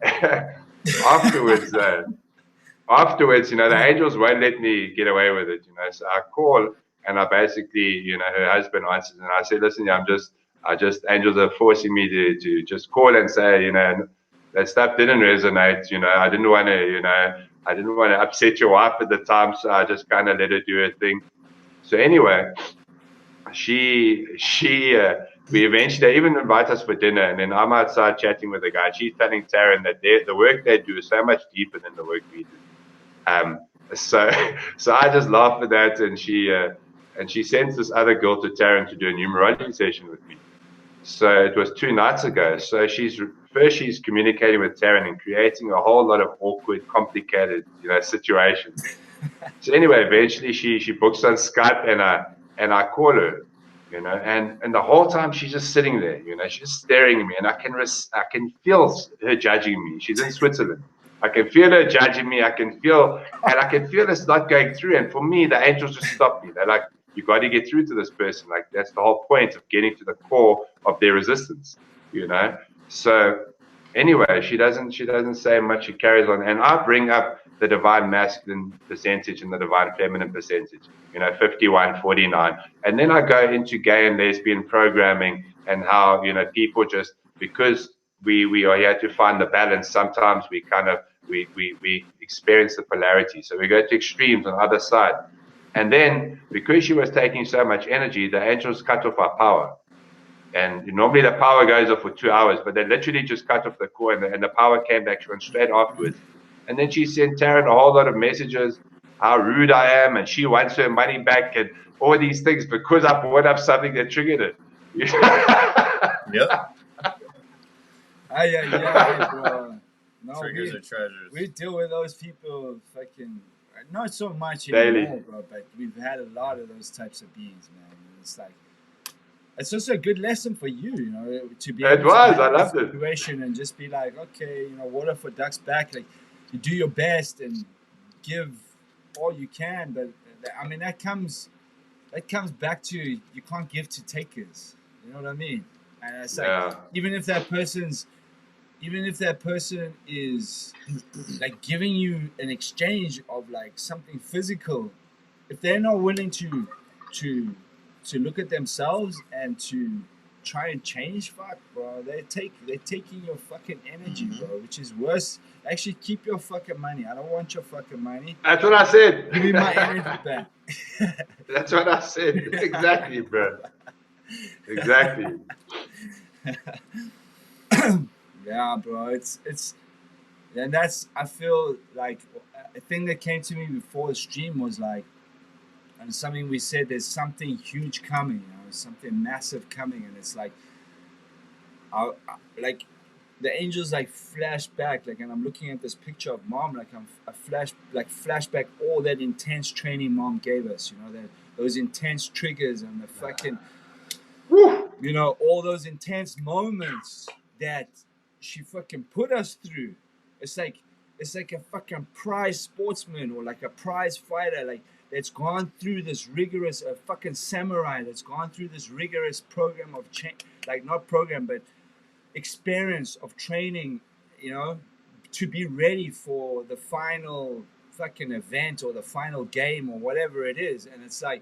afterwards, you know, the angels won't let me get away with it, you know. So I call, and I basically, you know, her husband answers, and I say, listen, yeah, angels are forcing me to just call and say, you know, that stuff didn't resonate, you know. I didn't want to upset your wife at the time, so I just kind of let her do her thing. So anyway, we eventually even invite us for dinner, and then I'm outside chatting with the guy. She's telling Taryn that the work they do is so much deeper than the work we do. So I just laugh at that, and she sends this other girl to Taryn to do a numerology session with me. So it was 2 nights ago. So she's communicating with Taryn and creating a whole lot of awkward, complicated, you know, situations. So anyway, eventually she books on Skype, and I call her, you know, and the whole time she's just sitting there, you know, she's just staring at me, and I can feel her judging me. She's in Switzerland. I can feel her judging me. I can feel it's not going through. And for me, the angels just stop me. They're like, you got to get through to this person. Like, that's the whole point of getting to the core of their resistance, you know. So anyway, she doesn't say much. She carries on, and I bring up the divine masculine percentage and the divine feminine percentage, you know, 51-49, and then I go into gay and lesbian programming, and how, you know, people just, because we are here to find the balance, sometimes we kind of we experience the polarity, so we go to extremes on either side. And then, because she was taking so much energy, the angels cut off our power. And normally the power goes off for 2 hours, but they literally just cut off the core, and the power came back. She went straight afterwards. And then she sent Taryn a whole lot of messages, how rude I am, and she wants her money back, and all these things, because I brought up something that triggered it. Yep. Yeah, bro. No, Triggers are treasures. We deal with those people fucking, not so much daily, anymore, bro, but we've had a lot of those types of beings, man. And it's like, it's just a good lesson for you, you know, to be able to have I loved a situation and just be like, okay, you know, water for ducks back. Like, you do your best and give all you can, but I mean, that comes back to, you can't give to takers. You know what I mean? And it's like, even if that person is like giving you an exchange of like something physical, if they're not willing to look at themselves and to try and change, fuck, bro, they're taking your fucking energy, bro, which is worse. Actually, keep your fucking money. I don't want your fucking money. That's what I said. Give me my energy back. That's what I said. Exactly, bro. Exactly. Yeah, bro. It's and that's, I feel like a thing that came to me before the stream was like, and something we said, there's something huge coming, something massive coming, and it's like, like the angels like flash back, like, and I'm looking at this picture of mom, like I'm a flashback all that intense training mom gave us, that those intense triggers and the fucking, all those intense moments that she fucking put us through. It's like a fucking prize sportsman or like a prize fighter, like that's gone through this rigorous, a fucking samurai that's gone through this rigorous program of like not program but experience of training, to be ready for the final fucking event or the final game or whatever it is. And it's like,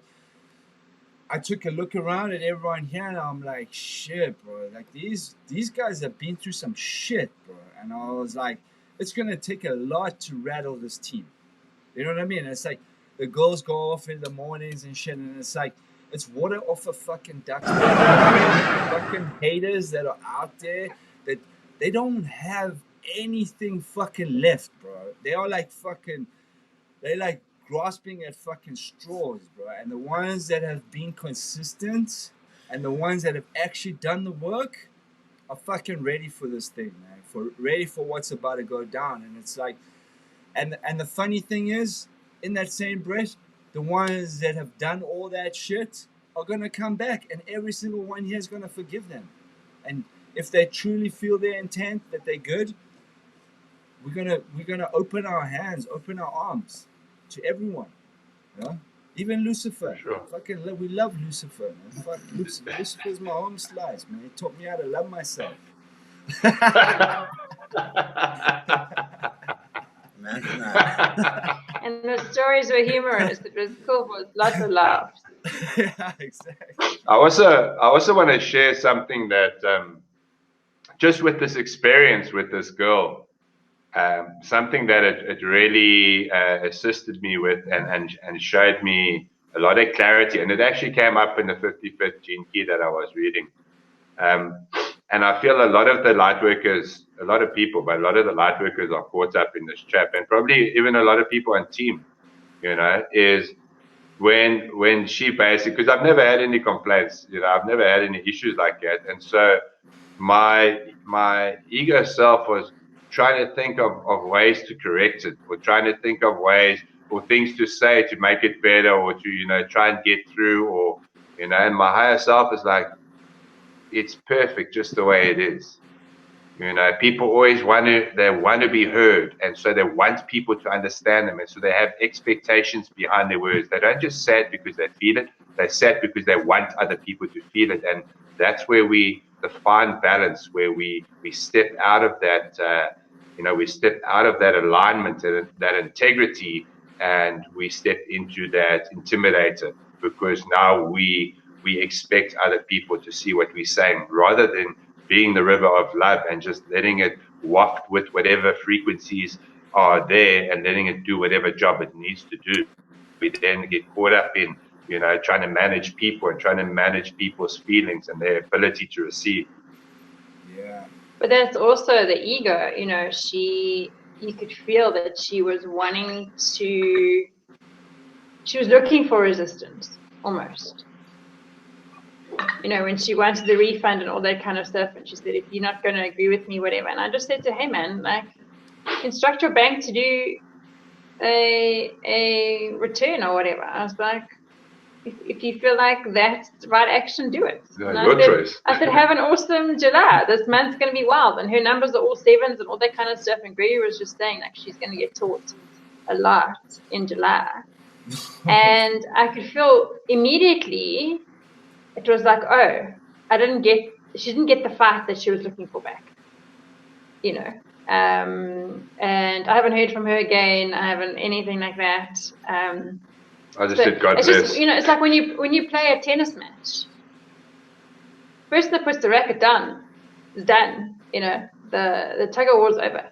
I took a look around at everyone here and I'm like, shit, bro. Like these guys have been through some shit, bro. And I was like, it's gonna take a lot to rattle this team. You know what I mean? And it's like the girls go off in the mornings and shit, and it's like it's water off a fucking duck's back. Fucking haters that are out there that they don't have anything fucking left, bro. They are like fucking, they like grasping at fucking straws, bro. And the ones that have been consistent and the ones that have actually done the work are fucking ready for this thing, man. Ready for what's about to go down. And it's like, and the funny thing is, in that same breath, the ones that have done all that shit are gonna come back, and every single one here is gonna forgive them. And if they truly feel their intent that they're good, we're gonna open our hands, open our arms to everyone, even Lucifer. Sure. Fucking, we love Lucifer, man. Fuck Lucifer. Lucifer's my home slice, man. He taught me how to love myself. And the stories were humorous. It was cool. It was lots of laughs. Yeah, exactly. I also want to share something that just with this experience with this girl, something that it really assisted me with and showed me a lot of clarity, and it actually came up in the 55th Gene Key that I was reading. And I feel a lot of the light workers, a lot of the light workers are caught up in this trap, and probably even a lot of people on team, is when she basically, because I've never had any complaints, I've never had any issues like that. And so my ego self was trying to think of ways to correct it, or trying to think of ways or things to say to make it better, or to, try and get through, or, and my higher self is like, it's perfect just the way it is. People always want to be heard, and so they want people to understand them, and so they have expectations behind their words. They don't just say it because they feel it; they say it because they want other people to feel it, and that's where the fine balance, where we step out of that, we step out of that alignment and that integrity, and we step into that intimidator, because now we expect other people to see what we're saying, rather than being the river of love and just letting it waft with whatever frequencies are there and letting it do whatever job it needs to do. We then get caught up in, trying to manage people and trying to manage people's feelings and their ability to receive. Yeah. But that's also the ego, you could feel that she was looking for resistance, almost. When she wanted the refund and all that kind of stuff, and she said, if you're not going to agree with me, whatever. And I just said to her, hey, man, like, instruct your bank to do a return or whatever. I was like, if you feel like that's the right action, do it. Your choice. I said, have an awesome July. This month's going to be wild. And her numbers are all 7s and all that kind of stuff. And Gregory was just saying, like, she's going to get taught a lot in July. And I could feel immediately, it was like, oh, she didn't get the fight that she was looking for back, and I haven't heard from her again. I haven't anything like that. I just said, God bless. It's like when you play a tennis match. Person that puts the racket down is done. The tug of war's over,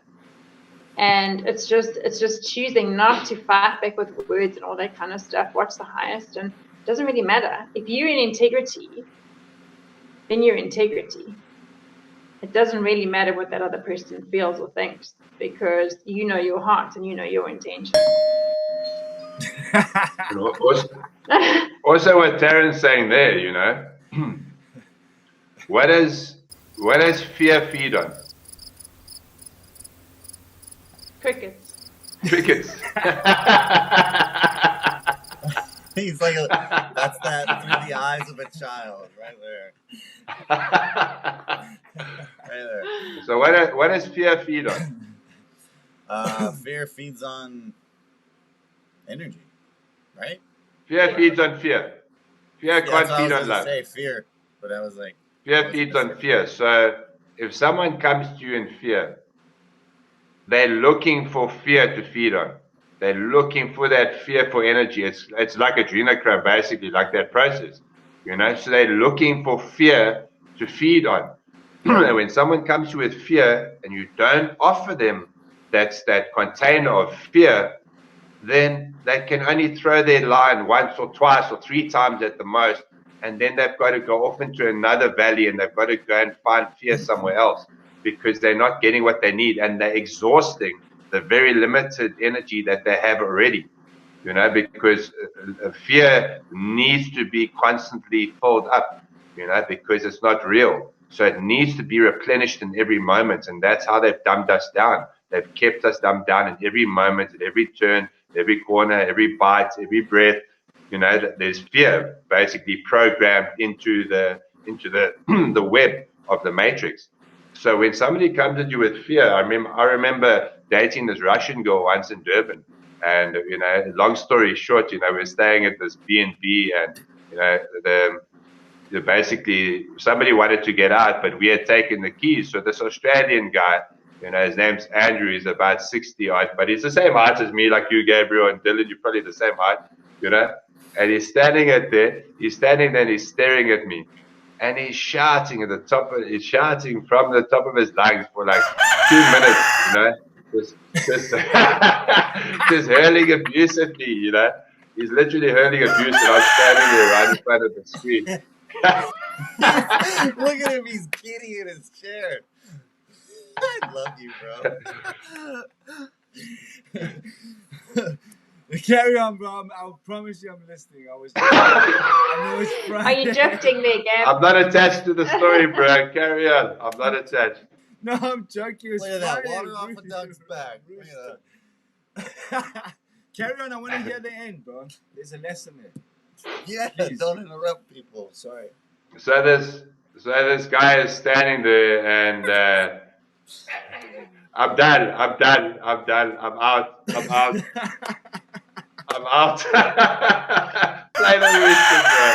and it's just choosing not to fight back with words and all that kind of stuff. What's the highest? And it doesn't really matter if you're in integrity. in your integrity. It doesn't really matter what that other person feels or thinks, because you know your heart and you know your intention. And also what Taryn's saying there, you know, what does fear feed on? Crickets. Crickets. He's like, that's that through the eyes of a child, right there. Right there. So what does fear feed on? Fear feeds on energy, right? Fear feeds on fear. Fear Yeah, can't that's what I feed was on gonna love. say, fear, but I was like, Fear feeds on fear. So if someone comes to you in fear, they're looking for fear to feed on. They're looking for that fear for energy. It's like adrenochrome, basically, like that process. You know, so they're looking for fear to feed on. And when someone comes to you with fear and you don't offer them that container of fear, then they can only throw their line once or twice or three times at the most. And then they've got to go off into another valley and they've got to go and find fear somewhere else because they're not getting what they need and they're exhausting the very limited energy that they have already. You know, because fear needs to be constantly filled up, you know, because it's not real. So it needs to be replenished in every moment. And that's how they've dumbed us down. They've kept us dumbed down in every moment, at every turn, every corner, every bite, every breath. You know, there's fear basically programmed into the the web of the matrix. So when somebody comes at you with fear, I remember dating this Russian girl once in Durban. And, you know, long story short, you know, we're staying at this B&B and, you know, basically somebody wanted to get out, but we had taken the keys. So this Australian guy, you know, his name's Andrew, he's about 60 odd, but he's the same height as me, like you, Gabriel, and Dylan, you're probably the same height, you know, and he's standing there and he's staring at me. And he's shouting from the top of his lungs for like 2 minutes, you know. Just hurling abuse at me, you know. He's literally hurling abuse, and I'm standing there right in front of the screen. Look at him, he's giddy in his chair. I love you, bro. Carry on, bro. I promise you I'm listening. I know it's Are you drifting there, Gab? I'm not attached to the story, bro. Carry on. I'm not attached. No, I'm joking. Look at that, water off a duck's back. Look at that. Carry on. I want to hear the end, bro. There's a lesson there. Yeah, Please. don't interrupt people. Sorry. So this guy is standing there, and I'm done. I'm out. I'm out. Play the music, bro.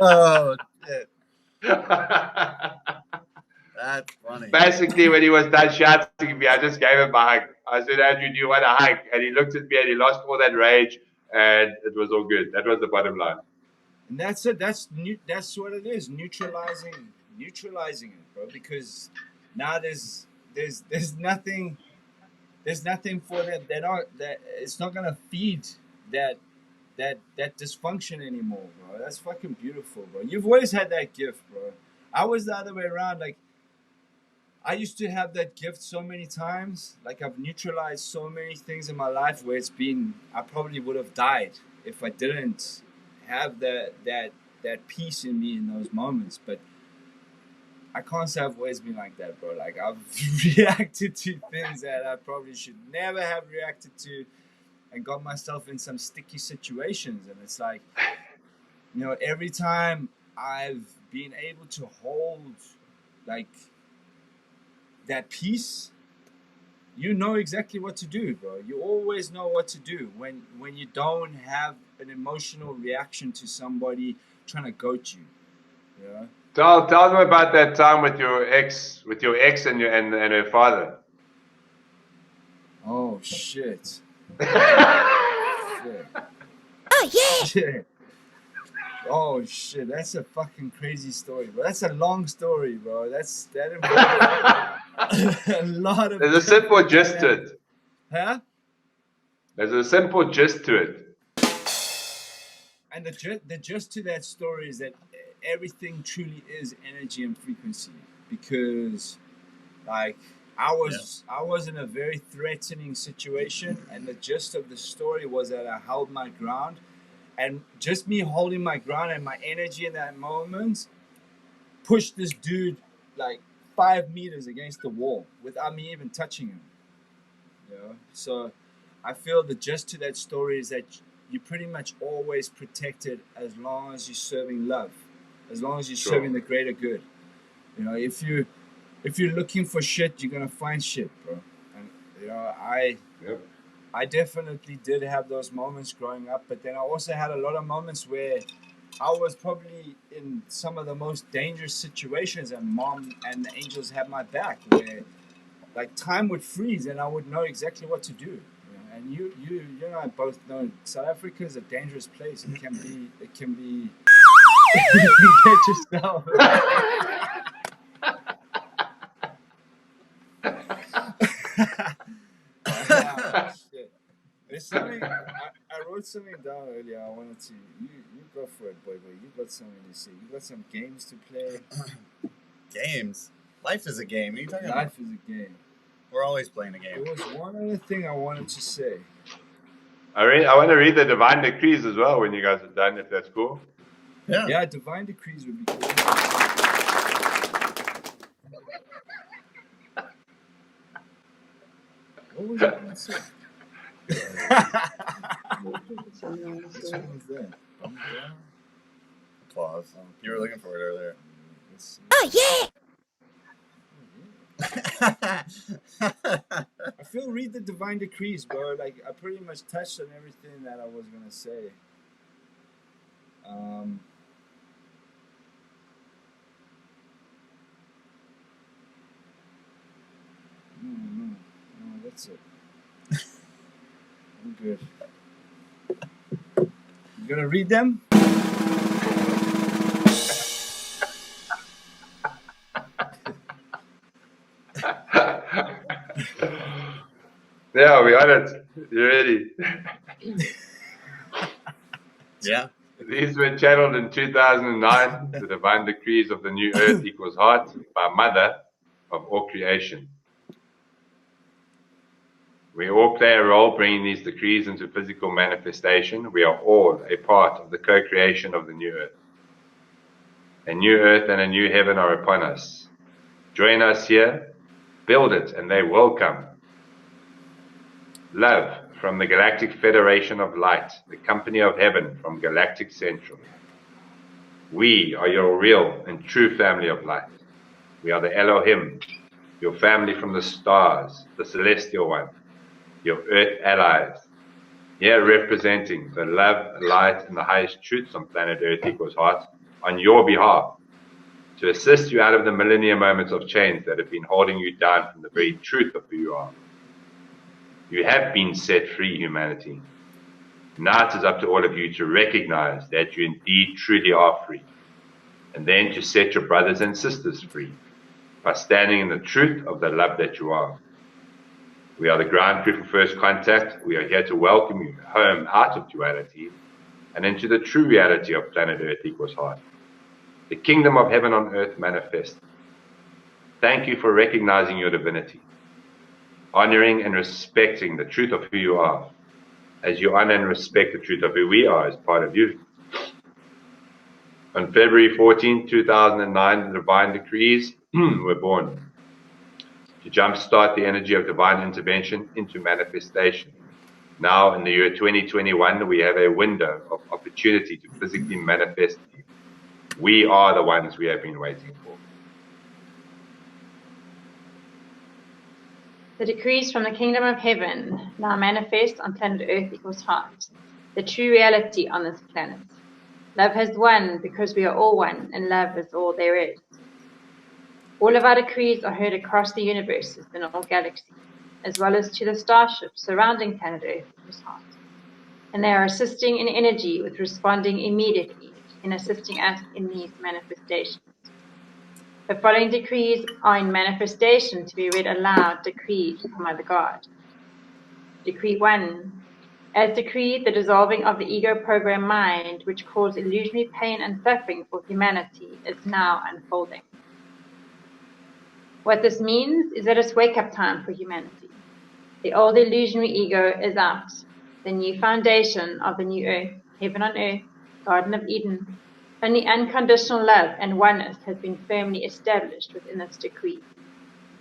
Oh, shit. That's funny. Basically, when he was done shouting at me, I just gave him a hug. I said, Andrew, do you want a hug? And he looked at me and he lost all that rage, and it was all good. That was the bottom line. And that's it. That's what it is. Neutralizing it, bro. Because now there's nothing for them. It's not gonna feed that dysfunction anymore, bro. That's fucking beautiful, bro. You've always had that gift, bro. I was the other way around. Like, I used to have that gift so many times. Like, I've neutralized so many things in my life where I probably would have died if I didn't have that peace in me in those moments. But I can't say I've always been like that, bro. Like, I've reacted to things that I probably should never have reacted to and got myself in some sticky situations. And it's like, you know, every time I've been able to hold, like, that peace, you know exactly what to do, bro. You always know what to do when you don't have an emotional reaction to somebody trying to goat you. You know? Tell them about that time with your ex and her father. Oh shit. Shit. Oh yeah. Shit. Oh shit, that's a fucking crazy story, bro. That's a long story, bro. That involves a lot of. There's a simple gist to it. Huh? There's a simple gist to it. And the gist to that story is that everything truly is energy and frequency, because like I was in a very threatening situation, and the gist of the story was that I held my ground, and just me holding my ground and my energy in that moment pushed this dude like 5 meters against the wall without me even touching him. You know? So I feel the gist to that story is that you're pretty much always protected as long as you're serving love, as long as you're serving the greater good. You know, if you're looking for shit, you're gonna find shit, bro. And you know, I definitely did have those moments growing up, but then I also had a lot of moments where I was probably in some of the most dangerous situations, and Mom and the angels had my back, where like time would freeze and I would know exactly what to do. You know? And you and I both know South Africa is a dangerous place. It can be you can get yourself. Shit. There's something I wrote something down earlier. I wanted to you go for it, boy. You got something to say. You got some games to play. Games. Life is a game. What are you talking about? Life is a game. We're always playing a game. There was one other thing I wanted to say. I want to read the divine decrees as well when you guys are done, if that's cool. Yeah, divine decrees would be cool. What was I going to say? Which one was that? Applause. You were looking for it earlier. Oh yeah! I feel read the divine decrees, bro. Like I pretty much touched on everything that I was gonna say. No, that's it. I'm good. You gonna read them? Yeah, we on it. You ready? Yeah. These were channeled in 2009. The divine decrees of the new earth equals heart by Mother of all creation. We all play a role bringing these decrees into physical manifestation. We are all a part of the co-creation of the new earth. A new earth and a new heaven are upon us. Join us here, build it, and they will come. Love from the Galactic Federation of Light, the company of heaven from Galactic Central. We are your real and true family of light. We are the Elohim, your family from the stars, the celestial one, your earth allies, here representing the love, light, and the highest truths on planet Earth equals heart on your behalf, to assist you out of the millennium moments of change that have been holding you down from the very truth of who you are. You have been set free, humanity. Now it is up to all of you to recognize that you indeed truly are free, and then to set your brothers and sisters free by standing in the truth of the love that you are. We are the ground crew for First Contact. We are here to welcome you home out of duality and into the true reality of planet Earth equals heart. The kingdom of heaven on earth manifest. Thank you for recognizing your divinity, honoring and respecting the truth of who you are, as you honor and respect the truth of who we are as part of you. On February 14, 2009, the divine decrees were born to jumpstart the energy of divine intervention into manifestation. Now, in the year 2021, we have a window of opportunity to physically manifest. We are the ones we have been waiting for. The decrees from the kingdom of heaven now manifest on planet Earth equals heart, the true reality on this planet. Love has won because we are all one, and love is all there is. All of our decrees are heard across the universes and all galaxies, as well as to the starships surrounding planet Earth equals heart. And they are assisting in energy with responding immediately in assisting us in these manifestations. The following decrees are in manifestation to be read aloud, decreed from Mother God. Decree 1. As decreed, the dissolving of the ego program mind, which caused illusionary pain and suffering for humanity, is now unfolding. What this means is that it's wake-up time for humanity. The old illusionary ego is out. The new foundation of the new earth, heaven on earth, Garden of Eden, only unconditional love and oneness has been firmly established within this decree.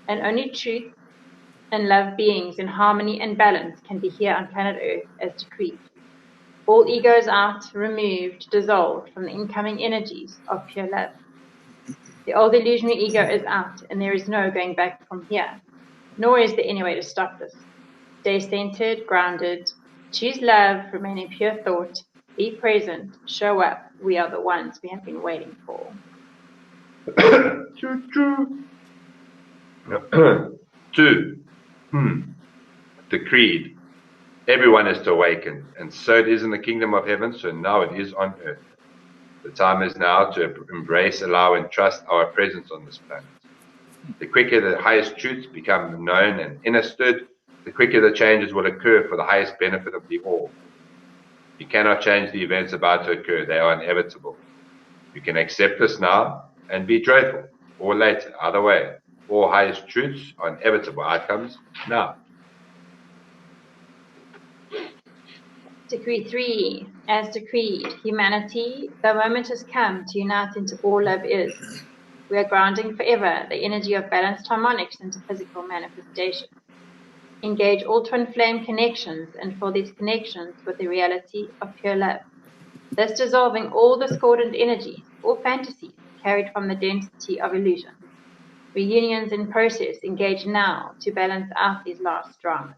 And only truth and love beings in harmony and balance can be here on planet Earth as decreed. All egos out, removed, dissolved from the incoming energies of pure love. The old illusionary ego is out, and there is no going back from here, nor is there any way to stop this. Stay centered, grounded, choose love, remain in pure thought, be present, show up. We are the ones we have been waiting for. Two. Decreed. Everyone is to awaken, and so it is in the kingdom of heaven, so now it is on earth. The time is now to embrace, allow, and trust our presence on this planet. The quicker the highest truths become known and understood, the quicker the changes will occur for the highest benefit of the all. You cannot change the events about to occur. They are inevitable. You can accept this now and be joyful, or later, either way. All highest truths are inevitable outcomes now. Decree 3. As decreed, humanity, the moment has come to unite into all love is. We are grounding forever the energy of balanced harmonics into physical manifestation. Engage all twin flame connections and fill these connections with the reality of pure love. Thus dissolving all discordant energies, all fantasies carried from the density of illusion. Reunions in process engage now to balance out these last dramas.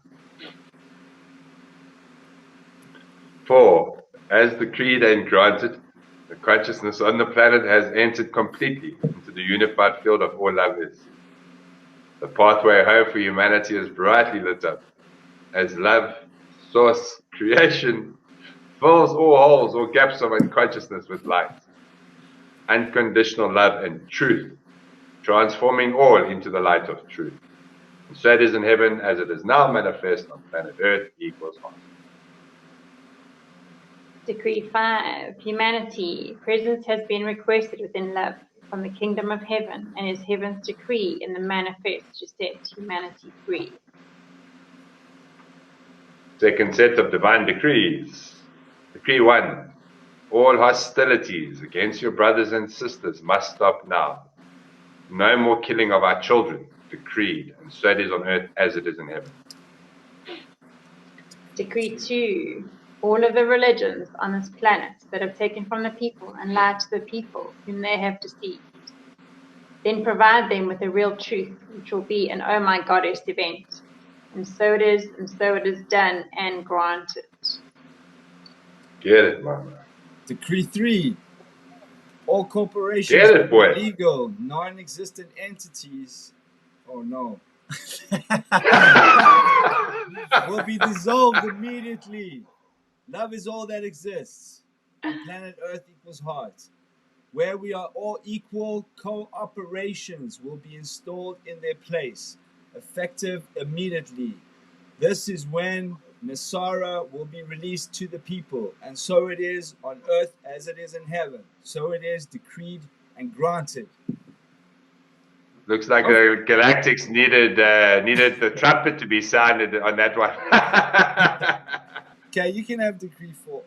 4. As decreed and granted, the consciousness on the planet has entered completely into the unified field of all love is. The pathway home for humanity is brightly lit up as love, source, creation fills all holes or gaps of unconsciousness with light. Unconditional love and truth, transforming all into the light of truth. And so it is in heaven as it is now manifest on planet Earth equals heart. Decree 5. Humanity. Presence has been requested within love from the kingdom of heaven and is heaven's decree in the manifest to set humanity free. Second set of divine decrees. Decree 1. All hostilities against your brothers and sisters must stop now. No more killing of our children. Decreed. And so it is on earth as it is in heaven. Decree 2. All of the religions on this planet that have taken from the people and lied to the people whom they have deceived. Then provide them with the real truth, which will be an Oh My Goddess event. And so it is, and so it is done and granted. Get it, mama. Decree 3. All corporations, Get it, boy. illegal, non-existent entities, oh no, will be dissolved immediately. Love is all that exists. And planet Earth equals heart. Where we are all equal, cooperations will be installed in their place, effective immediately. This is when Nasara will be released to the people, and so it is on earth as it is in heaven. So it is decreed and granted. Looks like the Galactics needed the trumpet to be sounded on that one. Okay, you can have decree 4.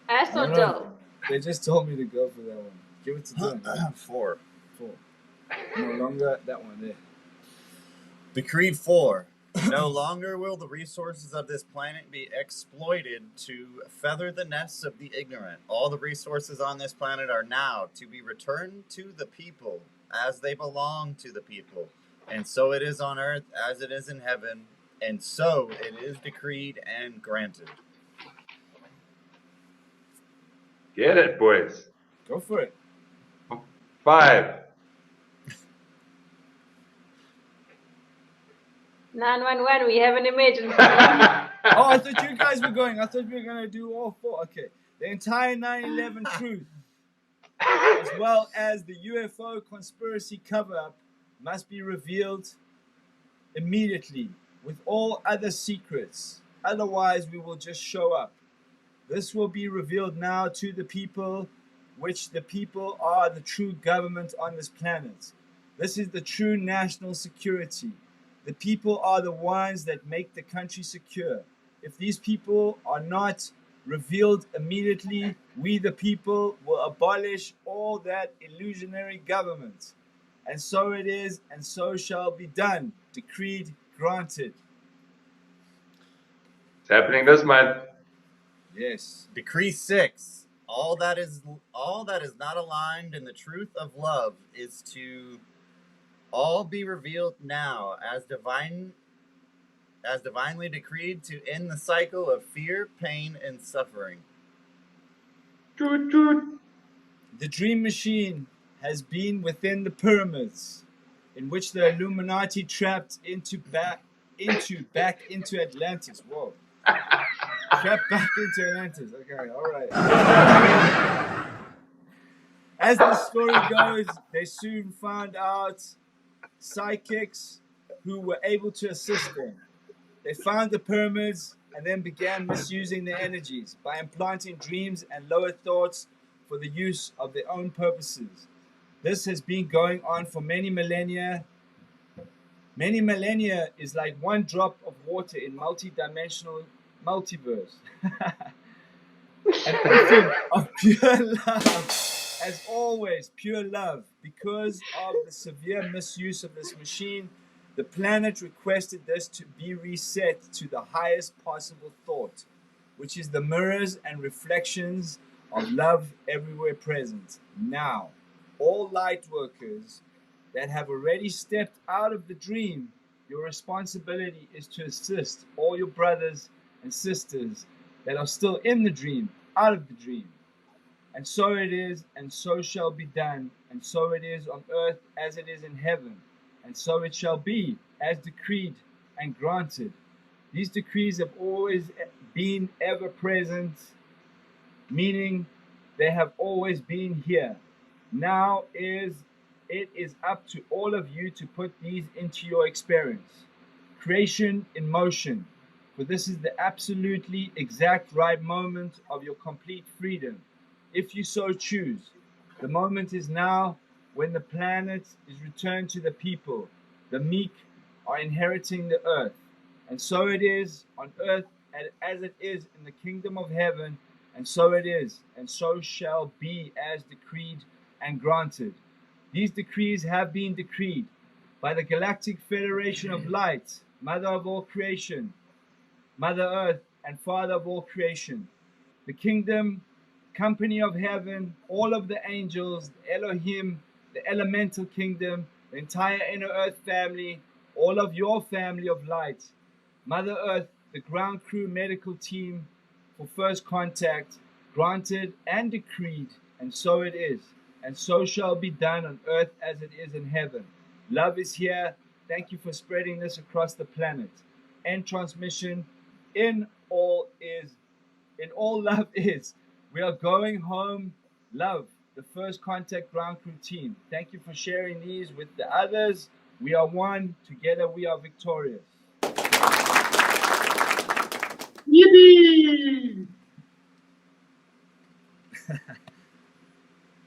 As or Jill? They just told me to go for that one. Give it to them. 4. 4. No longer that one there. Decreed 4. No longer will the resources of this planet be exploited to feather the nests of the ignorant. All the resources on this planet are now to be returned to the people as they belong to the people. And so it is on earth as it is in heaven. And so it is decreed and granted. Get it, boys. Go for it. 5. 911, we have an emergency. Oh, I thought you guys were going. I thought we were going to do all 4. Okay. The entire 9/11 truth, as well as the UFO conspiracy cover-up, must be revealed immediately. with all other secrets. Otherwise, we will just show up. This will be revealed now to the people, which the people are the true government on this planet. This is the true national security. The people are the ones that make the country secure. If these people are not revealed immediately, we the people will abolish all that illusionary government. And so it is, and so shall be done. Decreed, granted. It's happening this month. Yes. Decree 6. All that is not aligned in the truth of love is to all be revealed now as divinely decreed to end the cycle of fear, pain, and suffering. Toot, toot. The dream machine has been within the pyramids, in which the Illuminati trapped back into Atlantis. Whoa. Trapped back into Atlantis. Okay, all right. As the story goes, they soon found out psychics who were able to assist them. They found the pyramids and then began misusing their energies by implanting dreams and lower thoughts for the use of their own purposes. This has been going on for many millennia. Many millennia is like one drop of water in multi-dimensional multiverse. An ocean of pure love. As always, pure love. Because of the severe misuse of this machine, the planet requested this to be reset to the highest possible thought, which is the mirrors and reflections of love everywhere present. Now, all light workers that have already stepped out of the dream, your responsibility is to assist all your brothers and sisters that are still in the dream, out of the dream. And so it is, and so shall be done, and so it is on earth as it is in heaven, and so it shall be, as decreed and granted. These decrees have always been ever present, meaning they have always been here. Now it is up to all of you to put these into your experience. Creation in motion, for this is the absolutely exact right moment of your complete freedom, if you so choose. The moment is now, when the planet is returned to the people. The meek are inheriting the earth. And so it is on earth as it is in the kingdom of heaven. And so it is, and so shall be, as decreed and granted. These decrees have been decreed by the Galactic Federation of Light, Mother of all creation, Mother Earth, and Father of all creation. The kingdom, company of heaven, all of the angels, the Elohim, the elemental kingdom, the entire inner earth family, all of your family of light, Mother Earth, the ground crew medical team for first contact, granted and decreed, and so it is, and so shall be done on earth as it is in heaven. Love is here. Thank you for spreading this across the planet. End transmission. In all love is. We are going home. Love, the first contact ground crew team. Thank you for sharing these with the others. We are one. Together we are victorious. Yippee!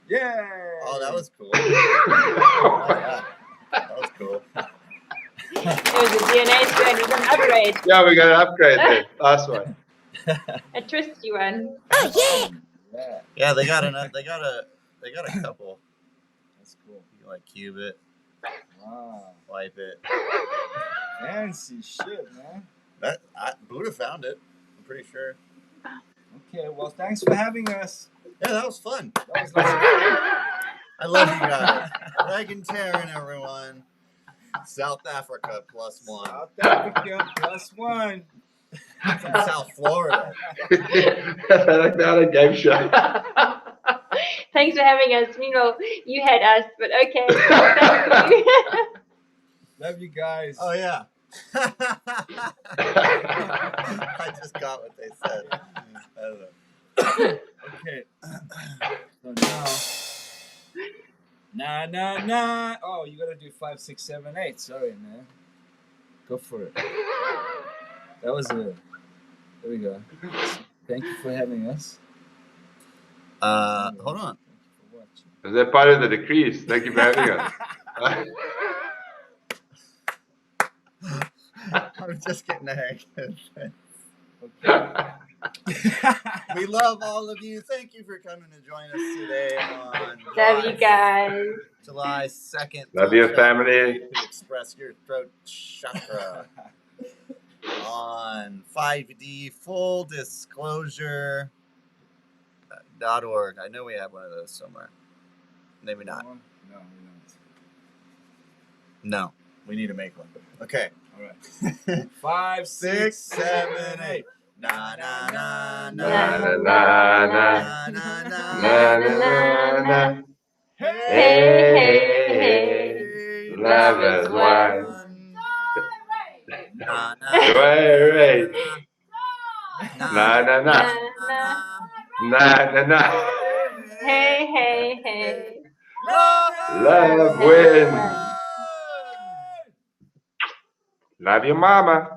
Yeah. Oh, that was cool. Oh, yeah. That was cool. It was a DNA strain with an upgrade. Yeah, we got an upgrade there. Last one. A twisty one. Yeah. Yeah, they got a couple. That's cool. You can like cube it, Wow. wipe it. Fancy shit, man. Buddha found it. I'm pretty sure. Okay, well, thanks for having us. Yeah, that was fun. That was lots of fun. I love you guys. Reagan Taryn, everyone. South Africa +1. South Africa +1. From South Florida. Not a game show. Thanks for having us. Meanwhile, you had us, but okay. Thank you. Love you guys. Oh yeah. I just got what they said. I don't know. Okay. So now. Nah. Oh, you gotta do 5, 6, 7, 8. Sorry, man. Go for it. That was a. There we go. Thank you for having us. Hold on. Thank you for watching. Is that part of the decrees? Thank you for having us. I'm just getting a hang of it. Okay. We love all of you. Thank you for coming to join us today on Love you guys. July 2nd. Love Don't you, tell family. me to express your throat chakra on 5D Full Disclosure .org. I know we have one of those somewhere. Maybe not. No, we don't. No, we need to make one. Okay. All right. 5, 6, 7, 8. Na na na Na na na na na. na na Na na na na. Hey, hey, hey. Love is one. Na Right. na Na na na. Na, Na na na. hey, hey, hey. Love wins. Love your mama.